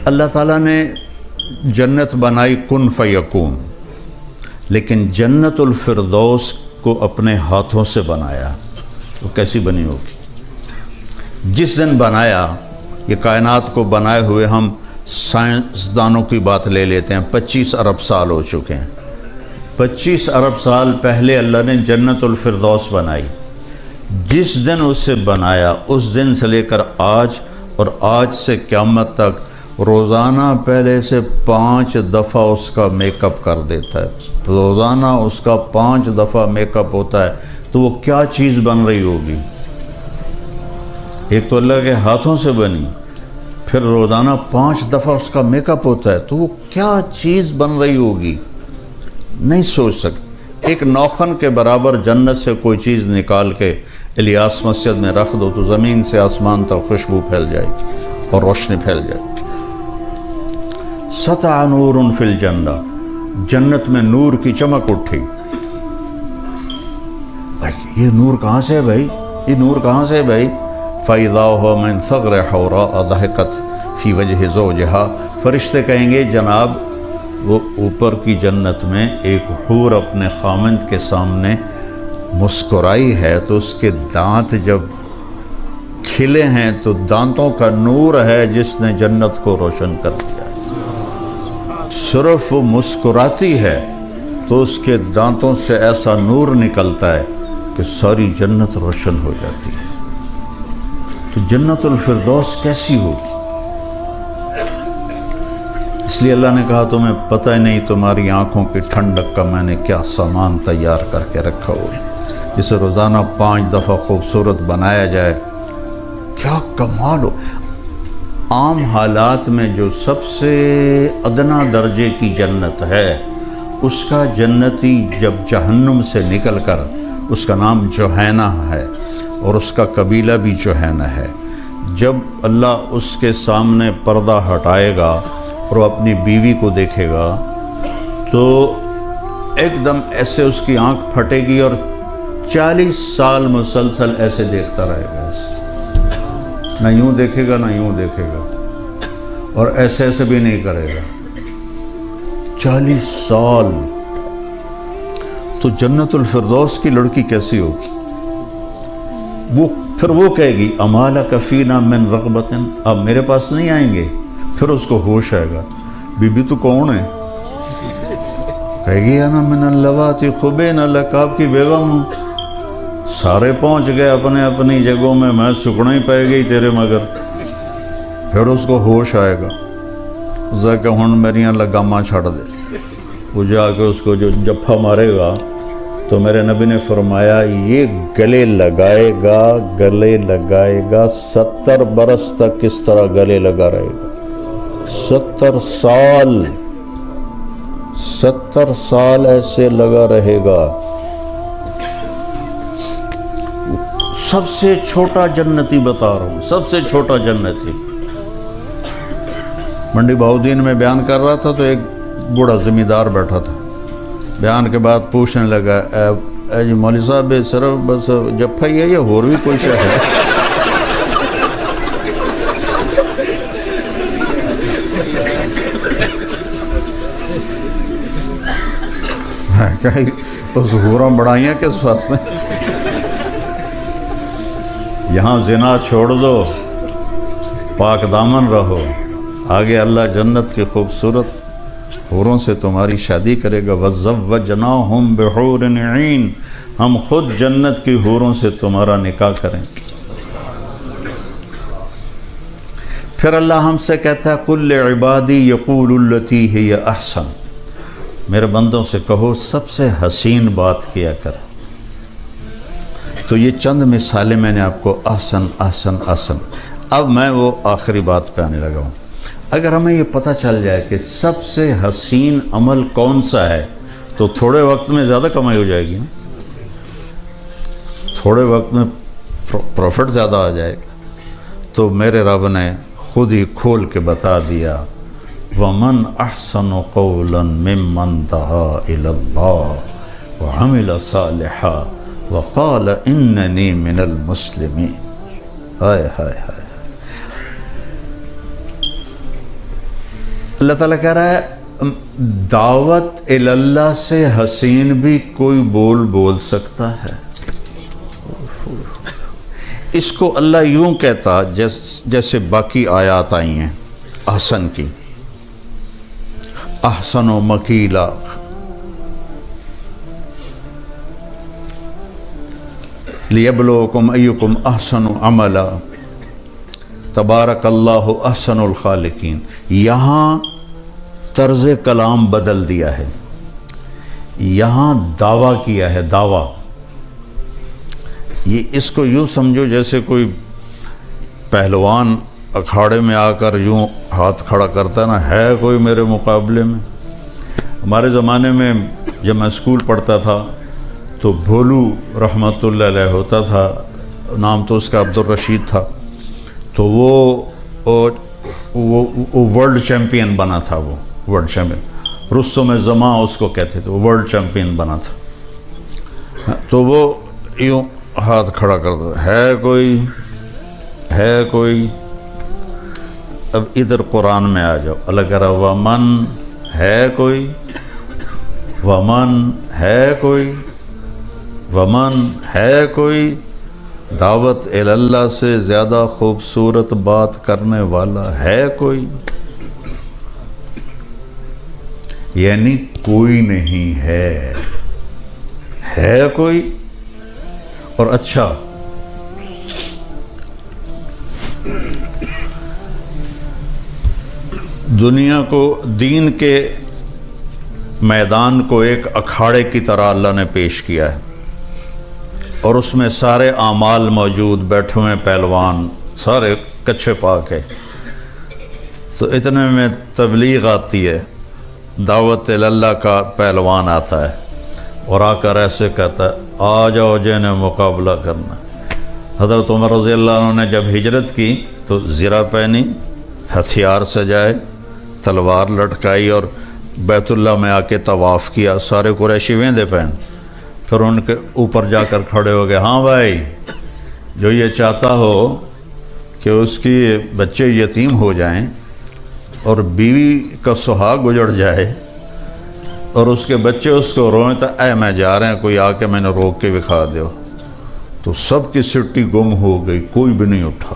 اللہ تعالیٰ نے جنت بنائی کن فیکون، لیکن جنت الفردوس کو اپنے ہاتھوں سے بنایا، وہ کیسی بنی ہوگی؟ جس دن بنایا، یہ کائنات کو بنائے ہوئے ہم سائنسدانوں کی بات لے لیتے ہیں، 25 ارب سال ہو چکے ہیں۔ 25 ارب سال پہلے اللہ نے جنت الفردوس بنائی۔ جس دن اسے بنایا اس دن سے لے کر آج، اور آج سے قیامت تک روزانہ پہلے سے 5 دفعہ اس کا میک اپ کر دیتا ہے، روزانہ اس کا 5 دفعہ میک اپ ہوتا ہے، تو وہ کیا چیز بن رہی ہوگی؟ ایک تو اللہ کے ہاتھوں سے بنی، پھر روزانہ 5 دفعہ اس کا میک اپ ہوتا ہے، تو وہ کیا چیز بن رہی ہوگی؟ نہیں سوچ سکتے۔ ایک نوخن کے برابر جنت سے کوئی چیز نکال کے الیاس مسجد میں رکھ دو تو زمین سے آسمان تک خوشبو پھیل جائے گی اور روشنی پھیل جائے گی۔ سطع نور فی الجنہ، جنت میں نور کی چمک اٹھی۔ بھائی یہ نور کہاں سے ہے بھائی؟ یہ نور کہاں سے ہے بھائی؟ فَإِذَا هُوَ مِنْ ثَغْرِ حَوْرَاءَ ضَحِكَتْ فی وجہ زوجہا، فرشتے کہیں گے جناب وہ اوپر کی جنت میں ایک حور اپنے خامند کے سامنے مسکرائی ہے تو اس کے دانت جب کھلے ہیں تو دانتوں کا نور ہے جس نے جنت کو روشن کر دیا۔ صرف وہ مسکراتی ہے تو اس کے دانتوں سے ایسا نور نکلتا ہے کہ ساری جنت روشن ہو جاتی ہے۔ تو جنت الفردوس کیسی ہوگی؟ اس لیے اللہ نے کہا تمہیں پتہ ہی نہیں تمہاری آنکھوں کی ٹھنڈک کا میں نے کیا سامان تیار کر کے رکھا ہوا ہے، جسے روزانہ 5 دفعہ خوبصورت بنایا جائے، کیا کمال ہو۔ عام حالات میں جو سب سے ادنا درجے کی جنت ہے، اس کا جنتی جب جہنم سے نکل کر، اس کا نام جوہینہ ہے اور اس کا قبیلہ بھی جوہینہ ہے، جب اللہ اس کے سامنے پردہ ہٹائے گا اور وہ اپنی بیوی کو دیکھے گا تو ایک دم ایسے اس کی آنکھ پھٹے گی اور 40 سال مسلسل ایسے دیکھتا رہے گا، نہ یوں دیکھے گا نہ یوں دیکھے گا اور ایسے ایسے بھی نہیں کرے گا، 40 سال۔ تو جنت الفردوس کی لڑکی کیسی ہوگی؟ پھر وہ کہے گی اما لک فینا من رغبۃ، اب میرے پاس نہیں آئیں گے؟ پھر اس کو ہوش آئے گا، بی بی تو کون ہے؟ کہے گی انا من اللواتی خبین لک، آپ کی بیگم ہوں، سارے پہنچ گئے اپنے اپنی جگہوں میں سکڑا ہی پہ گئی تیرے مگر۔ پھر اس کو ہوش آئے گا، جا کے ہن میریاں لگاماں چھڑ دے، وہ جا کے اس کو جو جپھا مارے گا تو میرے نبی نے فرمایا یہ گلے لگائے گا 70 برس تک کس طرح گلے لگا رہے گا، 70 سال ایسے لگا رہے گا۔ سب سے چھوٹا جنتی بتا رہا ہوں، سب سے چھوٹا جنتی۔ منڈی بہاؤدین میں بیان کر رہا تھا تو ایک بوڑھا زمیندار بیٹھا تھا، بیان کے بعد پوچھنے لگا اے جی مولوی صاحب صرف بس جپھا ہی ہے یا اور بھی کوئی شے ہے؟ اس حوراں بڑھائیاں کس واسطے؟ یہاں زنا چھوڑ دو، پاک دامن رہو، آگے اللہ جنت کی خوبصورت حوروں سے تمہاری شادی کرے گا۔ وَزَوَّجْنَاهُمْ بِحُورٍ عِينٍ، ہم خود جنت کی حوروں سے تمہارا نکاح کریں گے۔ پھر اللہ ہم سے کہتا ہے قُلْ لِعِبَادِي يَقُولُ الَّتِي هِيَ أَحْسَنُ، میرے بندوں سے کہو سب سے حسین بات کیا کر۔ تو یہ چند مثالیں میں نے آپ کو احسن۔ اب میں وہ آخری بات پہ آنے لگا ہوں۔ اگر ہمیں یہ پتہ چل جائے کہ سب سے حسین عمل کون سا ہے تو تھوڑے وقت میں زیادہ کمائی ہو جائے گی نا، تھوڑے وقت میں پروفٹ زیادہ آ جائے گا۔ تو میرے رب نے خود ہی کھول کے بتا دیا وَمَنْ أَحْسَنُ قَوْلًا مِّمَّنْ دَعَا إِلَى اللَّهِ وَعَمِلَ صَالِحًا وَقَالَ إِنَّنِي مِنَ الْمُسْلِمِينَ۔ ہائے ہائے ہائے، اللہ تعالیٰ کہہ رہا ہے دعوت اللہ سے حسین بھی کوئی بول سکتا ہے۔ اس کو اللہ یوں کہتا جیسے باقی آیات آئی ہیں احسن کی، احسن و مکیلا، لیبلوکم ایکم احسن عملا، تبارک اللہ احسن الخالقین۔ یہاں طرز کلام بدل دیا ہے، یہاں دعویٰ کیا ہے، دعویٰ۔ یہ اس کو یوں سمجھو جیسے کوئی پہلوان اکھاڑے میں آ کر یوں ہاتھ کھڑا کرتا ہے نا، ہے کوئی میرے مقابلے میں۔ ہمارے زمانے میں جب میں اسکول پڑھتا تھا تو بھولو رحمۃ اللہ علیہ ہوتا تھا، نام تو اس کا عبد الرشید تھا، تو وہ ورلڈ چیمپئن بنا تھا، وہ ورلڈ چیمپئن، رستم زماں اس کو کہتے تھے، وہ ورلڈ چیمپئن بنا تھا۔ تو وہ یوں ہاتھ کھڑا کرتا ہے کوئی اب ادھر قرآن میں آ جاؤ. اللہ کہہ رہا ومن ہے کوئی، ومن ہے کوئی، ومن ہے کوئی دعوت اللہ سے زیادہ خوبصورت بات کرنے والا ہے کوئی؟ یعنی کوئی نہیں ہے. ہے کوئی؟ اور اچھا دنیا کو، دین کے میدان کو ایک اکھاڑے کی طرح اللہ نے پیش کیا ہے، اور اس میں سارے اعمال موجود، بیٹھے ہوئے پہلوان سارے کچھے پاک ہے. تو اتنے میں تبلیغ آتی ہے، دعوت اللہ کا پہلوان آتا ہے اور آ کر ایسے کہتا ہے آ جاؤ جنہیں مقابلہ کرنا. حضرت عمر رضی اللہ عنہ نے جب ہجرت کی تو زرہ پہنی، ہتھیار سجائے، تلوار لٹکائی اور بیت اللہ میں آ کے طواف کیا. سارے قریشی ویندے پہن، پھر ان کے اوپر جا کر کھڑے ہو گئے. ہاں بھائی، جو یہ چاہتا ہو کہ اس کی بچے یتیم ہو جائیں اور بیوی کا سہاگ اجڑ جائے اور اس کے بچے اس کو روئیں تو اے میں جا رہے ہیں، کوئی آ کے میں نے روک کے دکھا دیو. تو سب کی سٹی گم ہو گئی، کوئی بھی نہیں اٹھا.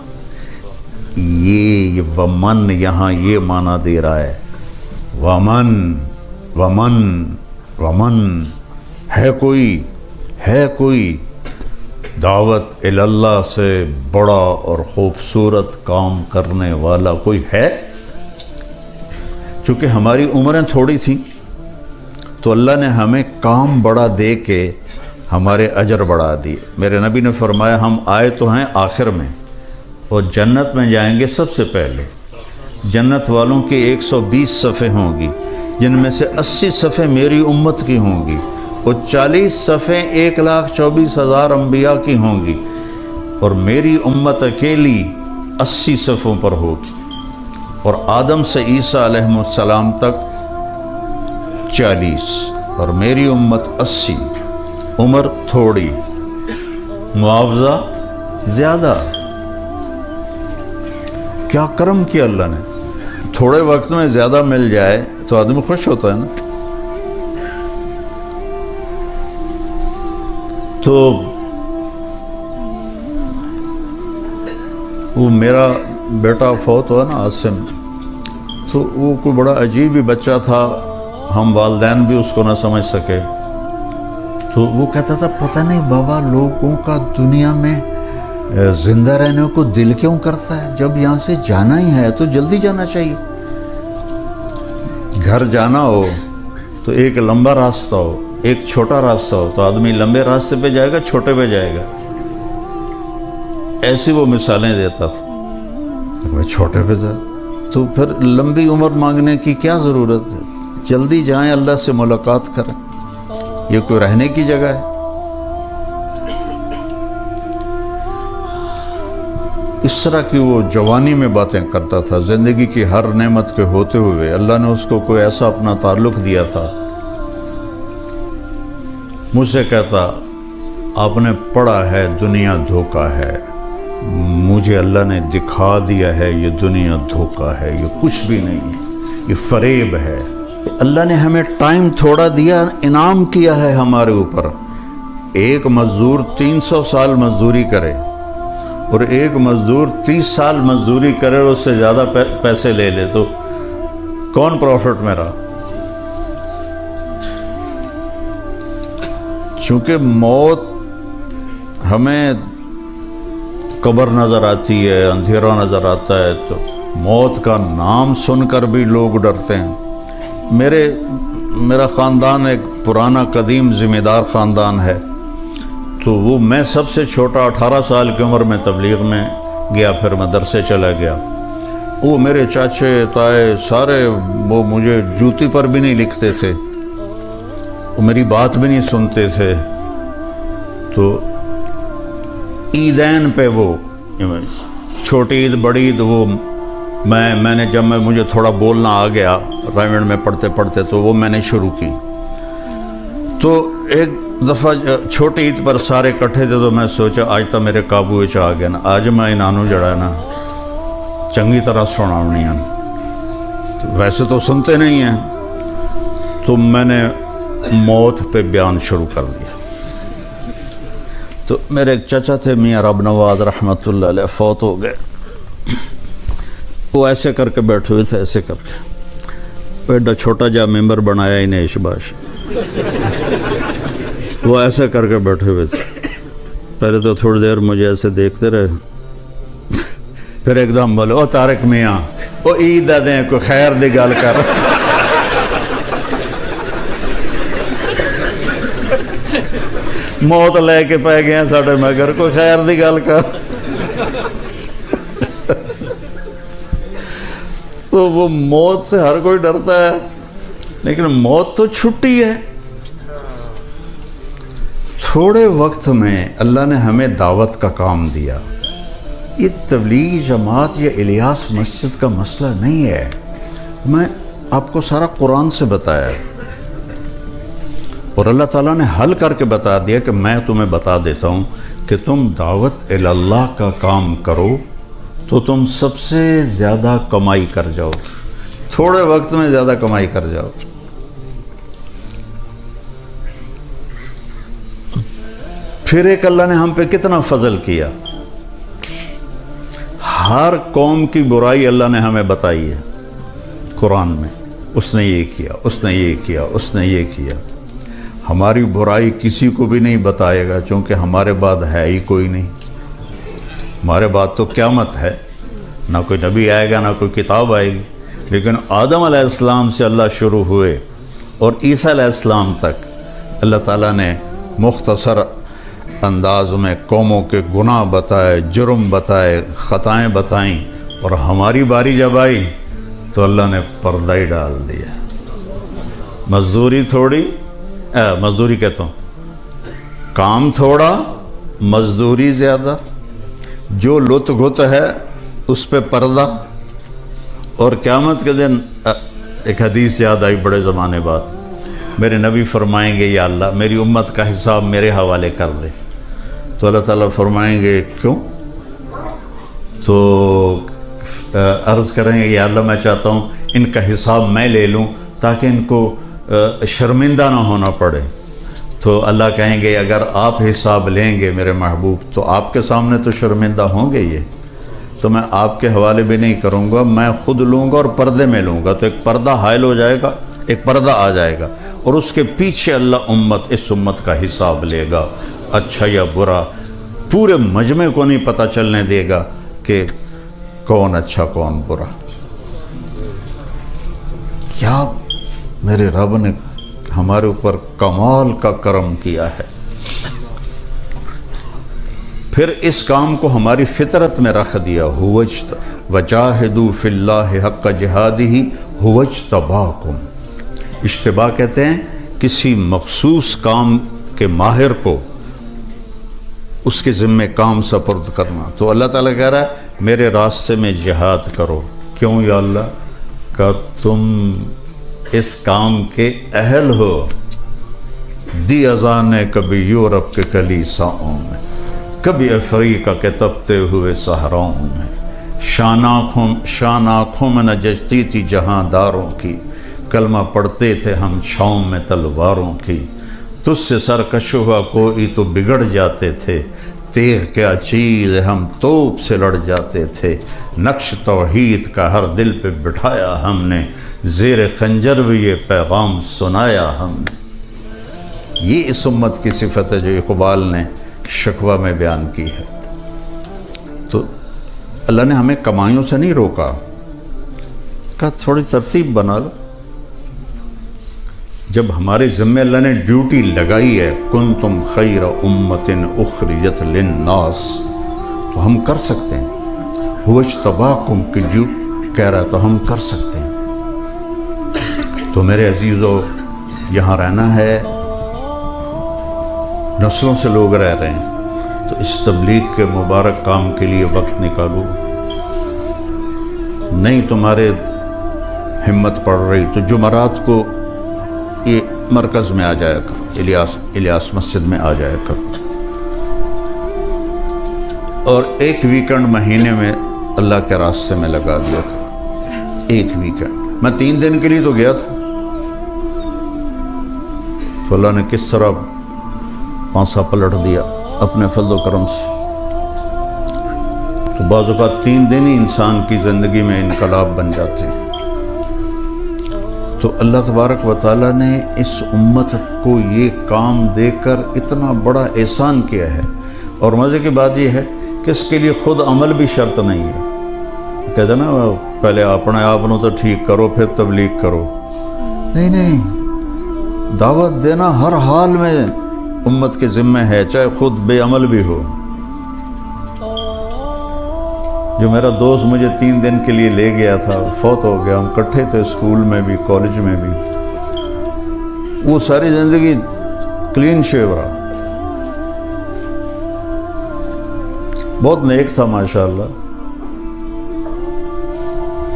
یہ ومن یہاں یہ معنی دے رہا ہے، ومن ومن ومن ہے کوئی، ہے کوئی دعوت اللہ سے بڑا اور خوبصورت کام کرنے والا کوئی ہے؟ چونکہ ہماری عمریں تھوڑی تھیں تو اللہ نے ہمیں کام بڑا دے کے ہمارے اجر بڑھا دیے. میرے نبی نے فرمایا ہم آئے تو ہیں آخر میں اور جنت میں جائیں گے سب سے پہلے. جنت والوں کی 120 صفیں ہوں گی، جن میں سے 80 صفیں میری امت کی ہوں گی اور 40 صفیں 1,24,000 انبیاء کی ہوں گی، اور میری امت اکیلی 80 صفوں پر ہوگی، اور آدم سے عیسیٰ علیہ السلام تک 40 اور میری امت 80. عمر تھوڑی، معاوضہ زیادہ. کیا کرم کیا اللہ نے. تھوڑے وقت میں زیادہ مل جائے تو آدمی خوش ہوتا ہے نا. تو وہ میرا بیٹا فوت ہوا نا عاصم، تو وہ کوئی بڑا عجیب ہی بچہ تھا، ہم والدین بھی اس کو نہ سمجھ سکے. تو وہ کہتا تھا پتہ نہیں بابا لوگوں کا دنیا میں زندہ رہنے کو دل کیوں کرتا ہے، جب یہاں سے جانا ہی ہے تو جلدی جانا چاہیے. گھر جانا ہو تو ایک لمبا راستہ ہو، ایک چھوٹا راستہ ہو تو آدمی لمبے راستے پہ جائے گا، چھوٹے پہ جائے گا. ایسی وہ مثالیں دیتا تھا. چھوٹے پہ جائے تو پھر لمبی عمر مانگنے کی کیا ضرورت ہے، جلدی جائیں اللہ سے ملاقات کریں. یہ کوئی رہنے کی جگہ ہے؟ اس طرح کی وہ جوانی میں باتیں کرتا تھا. زندگی کی ہر نعمت کے ہوتے ہوئے اللہ نے اس کو کوئی ایسا اپنا تعلق دیا تھا. مجھ سے کہتا آپ نے پڑھا ہے دنیا دھوکہ ہے، مجھے اللہ نے دکھا دیا ہے یہ دنیا دھوکہ ہے، یہ کچھ بھی نہیں ہے، یہ فریب ہے. اللہ نے ہمیں ٹائم تھوڑا دیا، انعام کیا ہے ہمارے اوپر. ایک مزدور 300 سال مزدوری کرے اور ایک مزدور 30 سال مزدوری کرے اور اس سے زیادہ پیسے لے لے تو کون پروفٹ میں رہا؟ چونکہ موت ہمیں قبر نظر آتی ہے، اندھیرا نظر آتا ہے، تو موت کا نام سن کر بھی لوگ ڈرتے ہیں. میرا خاندان ایک پرانا قدیم ذمہ دار خاندان ہے، تو وہ میں سب سے چھوٹا 18 سال کی عمر میں تبلیغ میں گیا، پھر مدرسے چلا گیا. وہ میرے چاچے تائے سارے وہ مجھے جوتی پر بھی نہیں لکھتے تھے، وہ میری بات بھی نہیں سنتے تھے. تو عیدین پہ وہ چھوٹی عید بڑی عید وہ میں نے جب مجھے تھوڑا بولنا آ گیا رائمنڈ میں پڑھتے پڑھتے تو وہ میں نے شروع کی. تو ایک دفعہ چھوٹی عید پر سارے کٹھے تھے تو میں سوچا آج تو میرے قابو آ گیا نا، آج میں انہوں جڑا نا چنگی طرح سناونی ہیں، ویسے تو سنتے نہیں ہیں، تو میں نے موت پہ بیان شروع کر دیا۔ تو میرے ایک چچا تھے میاں رب نواز رحمۃ اللہ علیہ، فوت ہو گئے۔ وہ ایسے کر کے بیٹھے ہوئے تھے، ایسے کر کے، ایڈا چھوٹا جا ممبر بنایا ہی نہیں شباش، وہ ایسے کر کے بیٹھے ہوئے تھے۔ پہلے تو تھوڑی دیر مجھے ایسے دیکھتے رہے، پھر ایک دم بولے، او طارق میاں، او عید دیں کوئی خیر دی گل کر۔ موت لے کے پہ گئے ہیں ساڑھے مگر، کوئی خیر دی گل کر۔ تو وہ موت سے ہر کوئی ڈرتا ہے، لیکن موت تو چھٹی ہے۔ تھوڑے وقت میں اللہ نے ہمیں دعوت کا کام دیا۔ یہ تبلیغی جماعت یا الیاس مسجد کا مسئلہ نہیں ہے، میں آپ کو سارا قرآن سے بتایا ہے، اور اللہ تعالیٰ نے حل کر کے بتا دیا کہ میں تمہیں بتا دیتا ہوں کہ تم دعوت اللہ کا کام کرو تو تم سب سے زیادہ کمائی کر جاؤ، تھوڑے وقت میں زیادہ کمائی کر جاؤ۔ پھر ایک اللہ نے ہم پہ کتنا فضل کیا، ہر قوم کی برائی اللہ نے ہمیں بتائی ہے قرآن میں، اس نے یہ کیا، اس نے یہ کیا، اس نے یہ کیا۔ ہماری برائی کسی کو بھی نہیں بتائے گا، چونکہ ہمارے بعد ہے ہی کوئی نہیں، ہمارے بعد تو قیامت ہے، نہ کوئی نبی آئے گا، نہ کوئی کتاب آئے گی۔ لیکن آدم علیہ السلام سے اللہ شروع ہوئے اور عیسیٰ علیہ السلام تک اللہ تعالیٰ نے مختصر انداز میں قوموں کے گناہ بتائے، جرم بتائے، خطائیں بتائیں، اور ہماری باری جب آئی تو اللہ نے پردہ ہی ڈال دیا۔ مزدوری تھوڑی، مزدوری کہتا ہوں، کام تھوڑا، مزدوری زیادہ، جو لط گھت ہے اس پہ پردہ۔ اور قیامت کے دن ایک حدیث یاد آئی بڑے زمانے بعد، میرے نبی فرمائیں گے، یا اللہ میری امت کا حساب میرے حوالے کر دے۔ تو اللہ تعالیٰ فرمائیں گے کیوں؟ تو عرض کریں گے، یا اللہ میں چاہتا ہوں ان کا حساب میں لے لوں تاکہ ان کو شرمندہ نہ ہونا پڑے۔ تو اللہ کہیں گے اگر آپ حساب لیں گے میرے محبوب تو آپ کے سامنے تو شرمندہ ہوں گے یہ، تو میں آپ کے حوالے بھی نہیں کروں گا، میں خود لوں گا اور پردے میں لوں گا۔ تو ایک پردہ حائل ہو جائے گا، ایک پردہ آ جائے گا، اور اس کے پیچھے اللہ اس امت کا حساب لے گا، اچھا یا برا۔ پورے مجمع کو نہیں پتہ چلنے دے گا کہ کون اچھا کون برا۔ کیا میرے رب نے ہمارے اوپر کمال کا کرم کیا ہے۔ پھر اس کام کو ہماری فطرت میں رکھ دیا، وَجَاهِدُوا فِي اللَّهِ حَقَّ جِهَادِهِ هُوَ اجْتَبَاكُمْ۔ اجتباء کہتے ہیں کسی مخصوص کام کے ماہر کو اس کے ذمے کام سپرد کرنا۔ تو اللہ تعالیٰ کہہ رہا ہے میرے راستے میں جہاد کرو۔ کیوں یا اللہ؟ کہ تم اس کام کے اہل ہو۔ دی اذانیں کبھی یورپ کے کلیساؤں میں، کبھی افریقہ کے تپتے ہوئے صحراؤں میں، شان آنکھوں میں نہ جچتی تھی جہاں داروں کی، کلمہ پڑھتے تھے ہم چھاؤں میں تلواروں کی، تجھ سے سرکش ہوا کوئی تو بگڑ جاتے تھے، تیغ کیا چیز ہم توپ سے لڑ جاتے تھے، نقش توحید کا ہر دل پہ بٹھایا ہم نے، زیر خنجر بھی یہ پیغام سنایا ہم نے۔ یہ اس امت کی صفت ہے جو اقبال نے شکوہ میں بیان کی ہے۔ تو اللہ نے ہمیں کمائیوں سے نہیں روکا، کہا تھوڑی ترتیب بنا لو۔ جب ہمارے ذمہ اللہ نے ڈیوٹی لگائی ہے، کنتم خیر امت اخرجت للناس، تو ہم کر سکتے ہیں۔ هو اجتباکم کی کہہ رہا ہے تو ہم کر سکتے ہیں۔ تو میرے عزیزو، یہاں رہنا ہے، نسلوں سے لوگ رہ رہے ہیں، تو اس تبلیغ کے مبارک کام کے لیے وقت نکالو۔ نہیں تمہارے ہمت پڑ رہی تو جمعرات کو یہ مرکز میں آ جایا کر، الیاس مسجد میں آ جایا کر، اور ایک ویکنڈ مہینے میں اللہ کے راستے میں لگا دیا تھا. ایک ویکینڈ میں 3 دن کے لیے تو گیا تھا. تو اللہ نے کس طرح پانسا پلٹ دیا اپنے فضل و کرم سے. تو بعض اوقات 3 دن ہی انسان کی زندگی میں انقلاب بن جاتے ہیں. تو اللہ تبارک و تعالیٰ نے اس امت کو یہ کام دے کر اتنا بڑا احسان کیا ہے. اور مزے کی بات یہ ہے کہ اس کے لیے خود عمل بھی شرط نہیں ہے. کہتے ہیں نا پہلے اپنے آپ نو تو ٹھیک کرو پھر تبلیغ کرو. نہیں، دعوت دینا ہر حال میں امت کے ذمہ ہے، چاہے خود بے عمل بھی ہو. جو میرا دوست مجھے 3 دن کے لیے لے گیا تھا فوت ہو گیا. ہم اکٹھے تھے اسکول میں بھی کالج میں بھی. وہ ساری زندگی کلین شیو رہا، بہت نیک تھا ماشاءاللہ.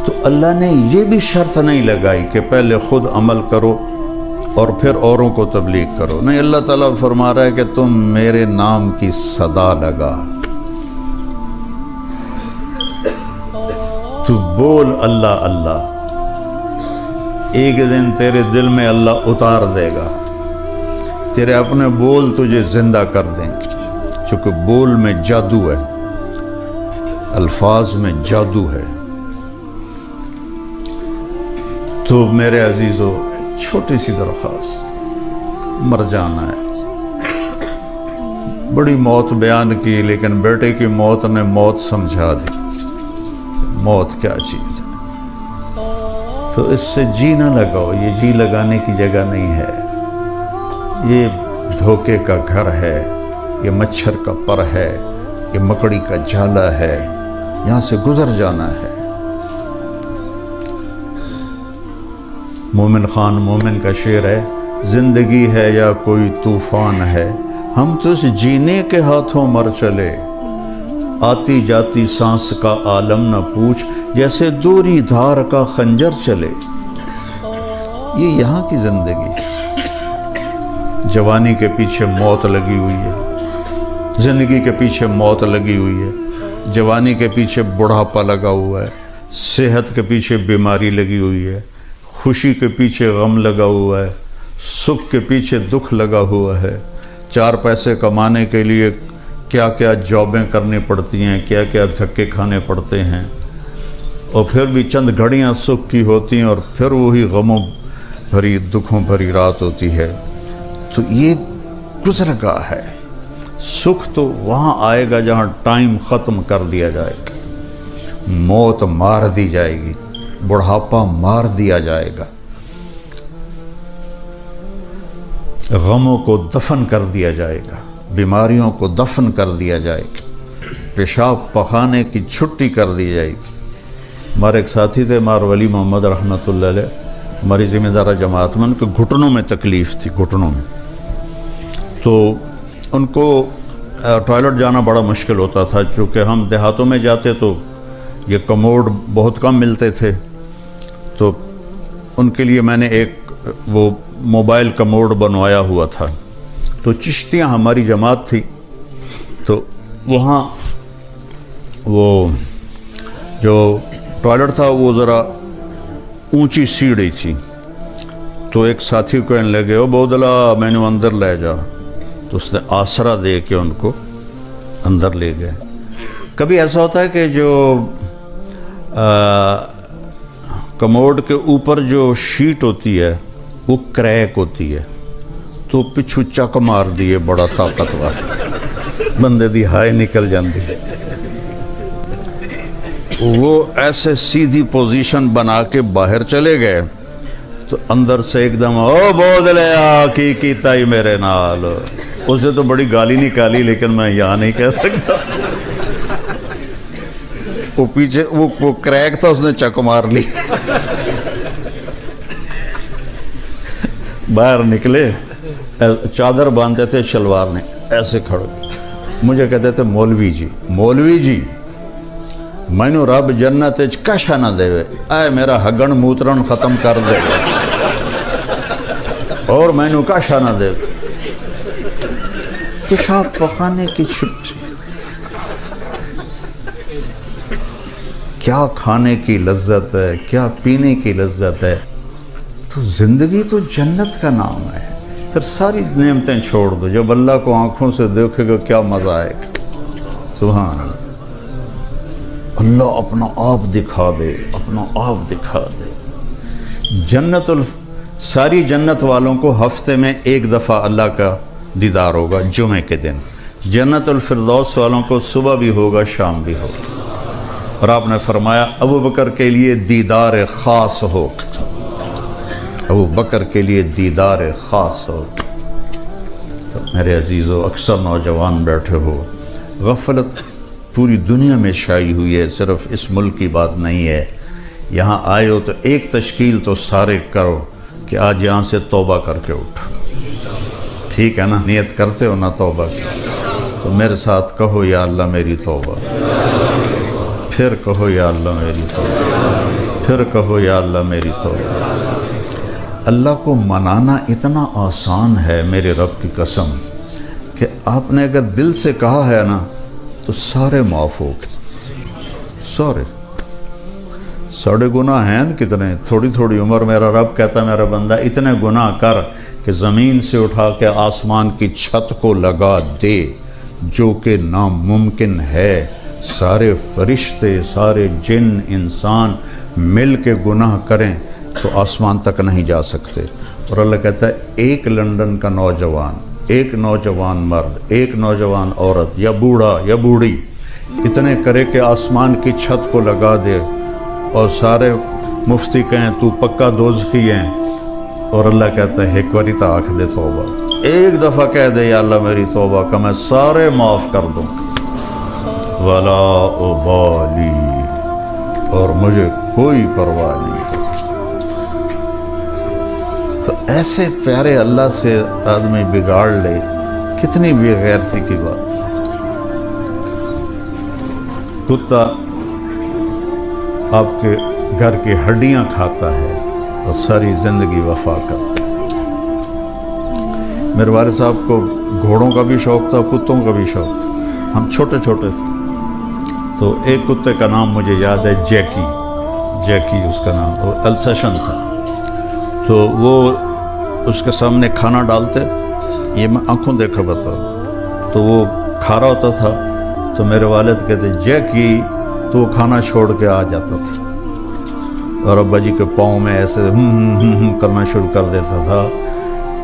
تو اللہ نے یہ بھی شرط نہیں لگائی کہ پہلے خود عمل کرو اور پھر اوروں کو تبلیغ کرو. نہیں، اللہ تعالیٰ فرما رہا ہے کہ تم میرے نام کی صدا لگا، تو بول اللہ اللہ. ایک دن تیرے دل میں اللہ اتار دے گا، تیرے اپنے بول تجھے زندہ کر دیں گے. چونکہ بول میں جادو ہے، الفاظ میں جادو ہے. تو میرے عزیزو چھوٹی سی درخواست، مر جانا ہے. بڑی موت بیان کی لیکن بیٹے کی موت نے موت سمجھا دی. موت کیا چیز ہے؟ تو اس سے جی نہ لگاؤ. یہ جی لگانے کی جگہ نہیں ہے. یہ دھوکے کا گھر ہے، یہ مچھر کا پر ہے، یہ مکڑی کا جالا ہے. یہاں سے گزر جانا ہے. مومن خان مومن کا شعر ہے، زندگی ہے یا کوئی طوفان ہے، ہم تو اس جینے کے ہاتھوں مر چلے. آتی جاتی سانس کا عالم نہ پوچھ، جیسے دوری دھار کا خنجر چلے. یہ یہاں کی زندگی ہے. جوانی کے پیچھے موت لگی ہوئی ہے، زندگی کے پیچھے موت لگی ہوئی ہے. جوانی کے پیچھے بڑھاپا لگا ہوا ہے، صحت کے پیچھے بیماری لگی ہوئی ہے، خوشی کے پیچھے غم لگا ہوا ہے، سکھ کے پیچھے دکھ لگا ہوا ہے. 4 پیسے کمانے کے لیے کیا کیا جابیں کرنی پڑتی ہیں، کیا کیا دھکے کھانے پڑتے ہیں. اور پھر بھی چند گھڑیاں سکھ کی ہوتی ہیں اور پھر وہی غموں بھری دکھوں بھری رات ہوتی ہے. تو یہ گزرگاہ ہے. سکھ تو وہاں آئے گا جہاں ٹائم ختم کر دیا جائے گا، موت مار دی جائے گی، بڑھاپا مار دیا جائے گا، غموں کو دفن کر دیا جائے گا، بیماریوں کو دفن کر دیا جائے گا، پیشاب پخانے کی چھٹی کر دی جائے گی. ہمارے ایک ساتھی تھے مار ولی محمد رحمۃ اللہ علیہ، ہماری ذمہ دارہ جماعت میں. ان کے گھٹنوں میں تکلیف تھی، گھٹنوں میں. تو ان کو ٹوائلٹ جانا بڑا مشکل ہوتا تھا. چونکہ ہم دیہاتوں میں جاتے تو یہ کموڈ بہت کم ملتے تھے. تو ان کے لیے میں نے ایک وہ موبائل کموڈ بنوایا ہوا تھا. تو چشتیاں ہماری جماعت تھی، تو وہاں وہ جو ٹوائلٹ تھا وہ ذرا اونچی سیڑھی تھی. تو ایک ساتھی کو کہنے لگے، او بودلا میں نے اندر لے جا. تو اس نے آسرا دے کے ان کو اندر لے گئے. کبھی ایسا ہوتا ہے کہ جو کموڈ کے اوپر جو شیٹ ہوتی ہے وہ کریک ہوتی ہے، تو پچھو چک مار دیے بڑا طاقتور، بندے دی ہائے نکل جاندی. وہ ایسے سیدھی پوزیشن بنا کے باہر چلے گئے تو اندر سے ایک دم، او بودلیا کی کیتا ہی میرے نال. اسے تو بڑی گالی نکالی لیکن میں یہاں نہیں کہہ سکتا. وہ پیچھے وہ کریک تھا، اس نے چک مار لی. باہر نکلے، چادر باندھتے تھے شلوار نے، ایسے کھڑے مجھے کہتے تھے مولوی جی مینو رب جنت کشا نہ دے، اے میرا ہگن موترن ختم کر دے اور مینو کشا نہ دے. پیشاب پخانے کی چھٹی. کیا کھانے کی لذت ہے، کیا پینے کی لذت ہے، تو زندگی تو جنت کا نام ہے۔ پھر ساری نعمتیں چھوڑ دو، جب اللہ کو آنکھوں سے دیکھے گا کیا مزہ آئے گا۔ سبحان اللہ، اللہ اپنا آپ دکھا دے، اپنا آپ دکھا دے۔ ساری جنت والوں کو ہفتے میں ایک دفعہ اللہ کا دیدار ہوگا، جمعے کے دن۔ جنت الفردوس والوں کو صبح بھی ہوگا، شام بھی ہوگا۔ اور آپ نے فرمایا ابو بکر کے لیے دیدار خاص ہوگا، ابو بکر کے لیے دیدار خاص ہوگا۔ تو میرے عزیزو، اکثر نوجوان بیٹھے ہو، غفلت پوری دنیا میں شائع ہوئی ہے، صرف اس ملک کی بات نہیں ہے۔ یہاں آئے ہو تو ایک تشکیل تو سارے کرو کہ آج یہاں سے توبہ کر کے اٹھو، ٹھیک ہے نا؟ نیت کرتے ہو نا توبہ کی، تو میرے ساتھ کہو یا اللہ میری توبہ، پھر کہو یا اللہ میری توبہ، پھر کہو یا اللہ میری توبہ۔ اللہ کو منانا اتنا آسان ہے میرے رب کی قسم، کہ آپ نے اگر دل سے کہا ہے نا تو سارے معاف ہو گئے، سارے گناہ ہیں کتنے، تھوڑی تھوڑی عمر میرا رب کہتا ہے میرا بندہ اتنے گناہ کر کہ زمین سے اٹھا کے آسمان کی چھت کو لگا دے، جو کہ ناممکن ہے۔ سارے فرشتے، سارے جن، انسان مل کے گناہ کریں تو آسمان تک نہیں جا سکتے۔ اور اللہ کہتا ہے ایک لندن کا نوجوان، ایک نوجوان مرد، ایک نوجوان عورت یا بوڑھا یا بوڑھی اتنے کرے کہ آسمان کی چھت کو لگا دے، اور سارے مفتی کہیں تو پکا دوزخی ہیں، اور اللہ کہتا ہے ایک باری تا آنکھ دے توبہ، ایک دفعہ کہہ دے یا اللہ میری توبہ کہ میں سارے معاف کر دوں گا، ولا ابالی، اور مجھے کوئی پرواہ نہیں۔ تو ایسے پیارے اللہ سے آدمی بگاڑ لے، کتنی بے غیرتی کی بات۔ کتا آپ کے گھر کی ہڈیاں کھاتا ہے اور ساری زندگی وفا کرتا ہے۔ میرے والد صاحب کو گھوڑوں کا بھی شوق تھا، کتوں کا بھی شوق تھا۔ ہم چھوٹے چھوٹے تھے تو ایک کتے کا نام مجھے یاد ہے، جیکی اس کا نام، وہ السیشن تھا۔ تو وہ اس کے سامنے کھانا ڈالتے، یہ میں آنکھوں دیکھا بتا، تو وہ کھا رہا ہوتا تھا، تو میرے والد کہتے جیکی، تو وہ کھانا چھوڑ کے آ جاتا تھا، اور ابا جی کے پاؤں میں ایسے کرنا شروع کر دیتا تھا۔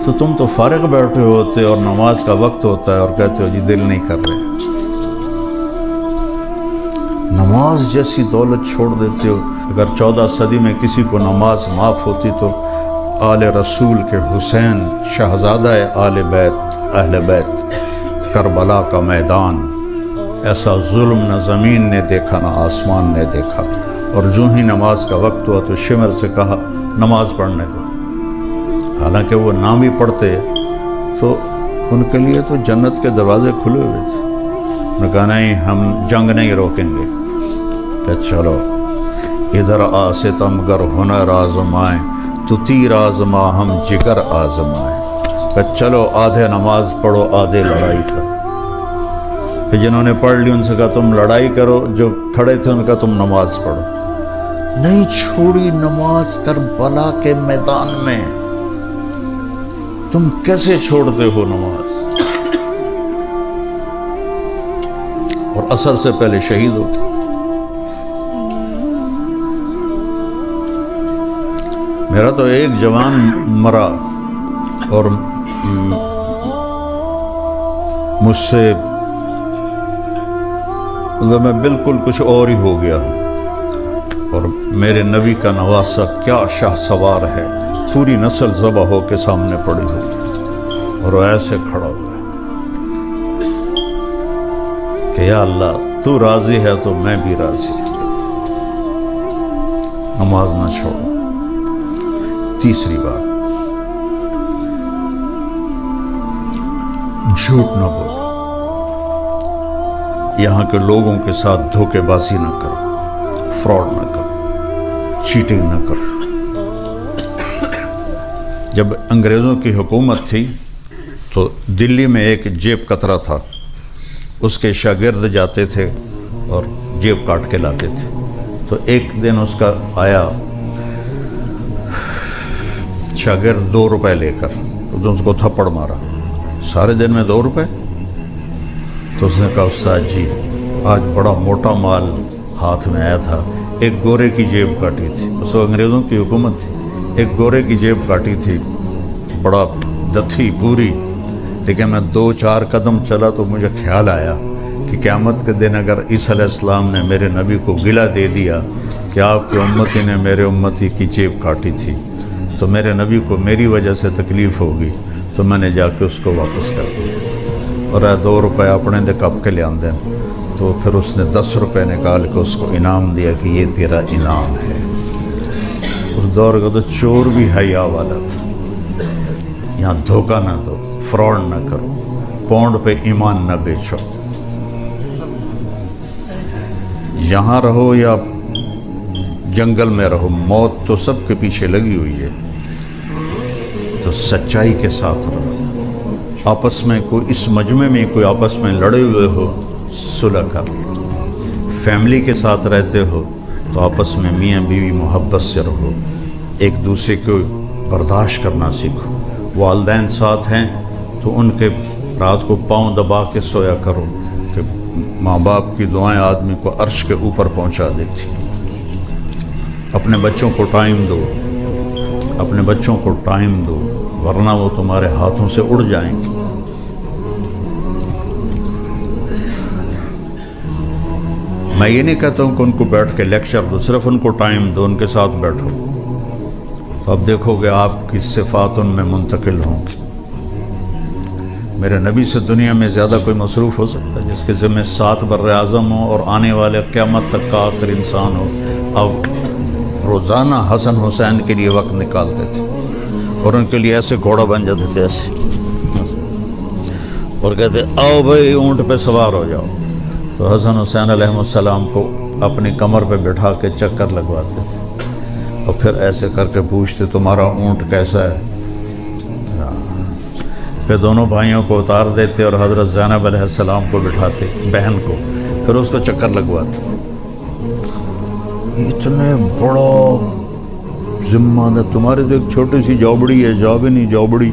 تو تم تو فارغ بیٹھے ہوتے اور نماز کا وقت ہوتا ہے اور کہتے ہو جی دل نہیں کر رہے، نماز جیسی دولت چھوڑ دیتے ہو۔ اگر 14 صدی میں کسی کو نماز معاف ہوتی تو آل رسول کے حسین، شہزادہ آل بیت، اہل بیت، کربلا کا میدان، ایسا ظلم نہ زمین نے دیکھا نہ آسمان نے دیکھا، اور جو ہی نماز کا وقت ہوا تو شمر سے کہا نماز پڑھنے دو، حالانکہ وہ نہ بھی پڑھتے تو ان کے لیے تو جنت کے دروازے کھلے ہوئے تھے۔ انہوں نے کہا نہیں، ہم جنگ نہیں روکیں گے، کہ چلو ادھر آ ستم گر ہنر آزمائیں تو تیر آزما ہم جگر آزمائیں، کہ چلو آدھے نماز پڑھو آدھے لڑائی کرو۔ پھر جنہوں نے پڑھ لی ان سے کہا تم لڑائی کرو، جو کھڑے تھے ان کا تم نماز پڑھو۔ نہیں چھوڑی نماز کربلا کے میدان میں، تم کیسے چھوڑتے ہو نماز؟ اور عصر سے پہلے شہید ہو گئے۔ میرا تو ایک جوان مرا اور مجھ سے میں بالکل کچھ اور ہی ہو گیا ہوں، اور میرے نبی کا نواسہ کیا شاہ سوار ہے، پوری نسل ذبح ہو کے سامنے پڑی ہوئی، اور وہ ایسے کھڑا ہوا ہے کہ یا اللہ تو راضی ہے تو میں بھی راضی ہوں، نماز نہ چھوڑو۔ تیسری بات، جھوٹ نہ بولو، یہاں کے لوگوں کے ساتھ دھوکے بازی نہ کرو، فراڈ نہ کرو، چیٹنگ نہ کرو۔ جب انگریزوں کی حکومت تھی تو دلی میں ایک جیب کترا تھا، اس کے شاگرد جاتے تھے اور جیب کاٹ کے لاتے تھے، تو ایک دن اس کا آیا شاگرد 2 روپے لے کر، تو اس کو تھپڑ مارا، سارے دن میں 2 روپے؟ تو اس نے کہا استاد جی آج بڑا موٹا مال ہاتھ میں آیا تھا، ایک گورے کی جیب کاٹی تھی، اس وقت انگریزوں کی حکومت تھی، ایک گورے کی جیب کاٹی تھی، بڑا دتھی پوری، لیکن میں 2-4 قدم چلا تو مجھے خیال آیا کہ قیامت کے دن اگر عیسیٰ علیہ السلام نے میرے نبی کو گلہ دے دیا کہ آپ کے امتی نے میرے امتی کی جیب کاٹی تھی تو میرے نبی کو میری وجہ سے تکلیف ہوگی، تو میں نے جا کے اس کو واپس کر دیا اور 2 روپے اپنے دے کپ کے لے آندے، تو پھر اس نے 10 روپے نکال کے اس کو انعام دیا کہ یہ تیرا انعام ہے۔ اس دور کا تو چور بھی حیا والا تھا، یہاں دھوکہ نہ دو، فراڈ نہ کرو، پونڈ پہ ایمان نہ بیچو، یہاں رہو یا جنگل میں رہو، موت تو سب کے پیچھے لگی ہوئی ہے، تو سچائی کے ساتھ رہو۔ آپس میں کوئی اس مجمع میں کوئی آپس میں لڑے ہوئے ہو، صلح کر لو۔ فیملی کے ساتھ رہتے ہو تو آپس میں میاں بیوی محبت سے رہو، ایک دوسرے کو برداشت کرنا سیکھو۔ والدین ساتھ ہیں تو ان کے رات کو پاؤں دبا کے سویا کرو کہ ماں باپ کی دعائیں آدمی کو عرش کے اوپر پہنچا دیتی۔ اپنے بچوں کو ٹائم دو، اپنے بچوں کو ٹائم دو، ورنہ وہ تمہارے ہاتھوں سے اڑ جائیں گے۔ میں یہ نہیں کہتا ہوں کہ ان کو بیٹھ کے لیکچر دو، صرف ان کو ٹائم دو، ان کے ساتھ بیٹھو، تو اب دیکھو گے آپ کی صفات ان میں منتقل ہوں گی۔ میرے نبی سے دنیا میں زیادہ کوئی مصروف ہو سکتا ہے جس کے ذمہ 7 بر اعظم ہوں اور آنے والے قیامت تک کا آخر انسان ہو؟ اب روزانہ حسن حسین کے لیے وقت نکالتے تھے اور ان کے لیے ایسے گھوڑا بن جاتے تھے ایسے، اور کہتے آؤ بھائی اونٹ پہ سوار ہو جاؤ، تو حسن حسین علیہ السلام کو اپنی کمر پہ بٹھا کے چکر لگواتے تھے اور پھر ایسے کر کے پوچھتے تمہارا اونٹ کیسا ہے؟ پھر دونوں بھائیوں کو اتار دیتے اور حضرت زینب علیہ السلام کو بٹھاتے، بہن کو، پھر اس کو چکر لگواتے۔ اتنے بڑا ذمہ ہے، تمہارے تو ایک چھوٹی سی جوبڑی ہے، جابنی جوبڑی،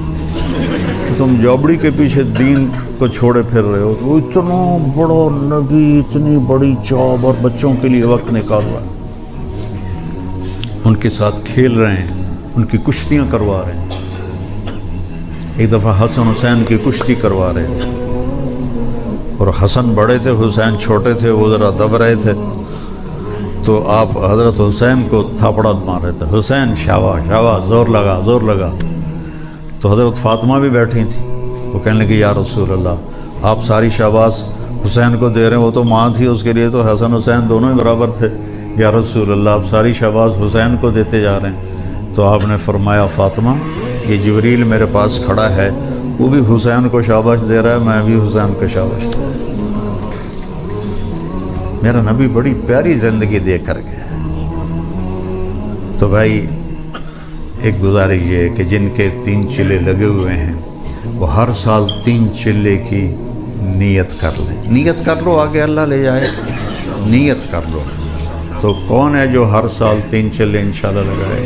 تم جوبڑی کے پیچھے دین کو چھوڑے پھر رہے ہو، تو اتنا بڑا نبی، اتنی بڑی جاب، اور بچوں کے لیے وقت نکال رہا ہے، ان کے ساتھ کھیل رہے ہیں، ان کی کشتیاں کروا رہے ہیں۔ ایک دفعہ حسن حسین کی کشتی کروا رہے تھے، اور حسن بڑے تھے، حسین چھوٹے تھے، وہ ذرا دب رہے تھے، تو آپ حضرت حسین کو تھاپڑا مار رہے تھے، حسین شاباش شاباش، زور لگا زور لگا۔ تو حضرت فاطمہ بھی بیٹھی تھی، وہ کہنے لگی یا رسول اللہ آپ ساری شاباش حسین کو دے رہے ہیں، وہ تو ماں تھی، اس کے لیے تو حسن حسین دونوں ہی برابر تھے، یا رسول اللہ آپ ساری شاباش حسین کو دیتے جا رہے ہیں۔ تو آپ نے فرمایا فاطمہ یہ جبریل میرے پاس کھڑا ہے، وہ بھی حسین کو شاباش دے رہا ہے، میں بھی حسین کو شاباش دے رہا ہوں۔ میرا نبی بڑی پیاری زندگی دے کر گیا۔ تو بھائی ایک گزارش یہ ہے کہ جن کے 3 چلے لگے ہوئے ہیں وہ ہر سال 3 چلے کی نیت کر لیں، نیت کر لو، آگے اللہ لے جائے، نیت کر لو۔ تو کون ہے جو ہر سال 3 چلے انشاءاللہ لگائے؟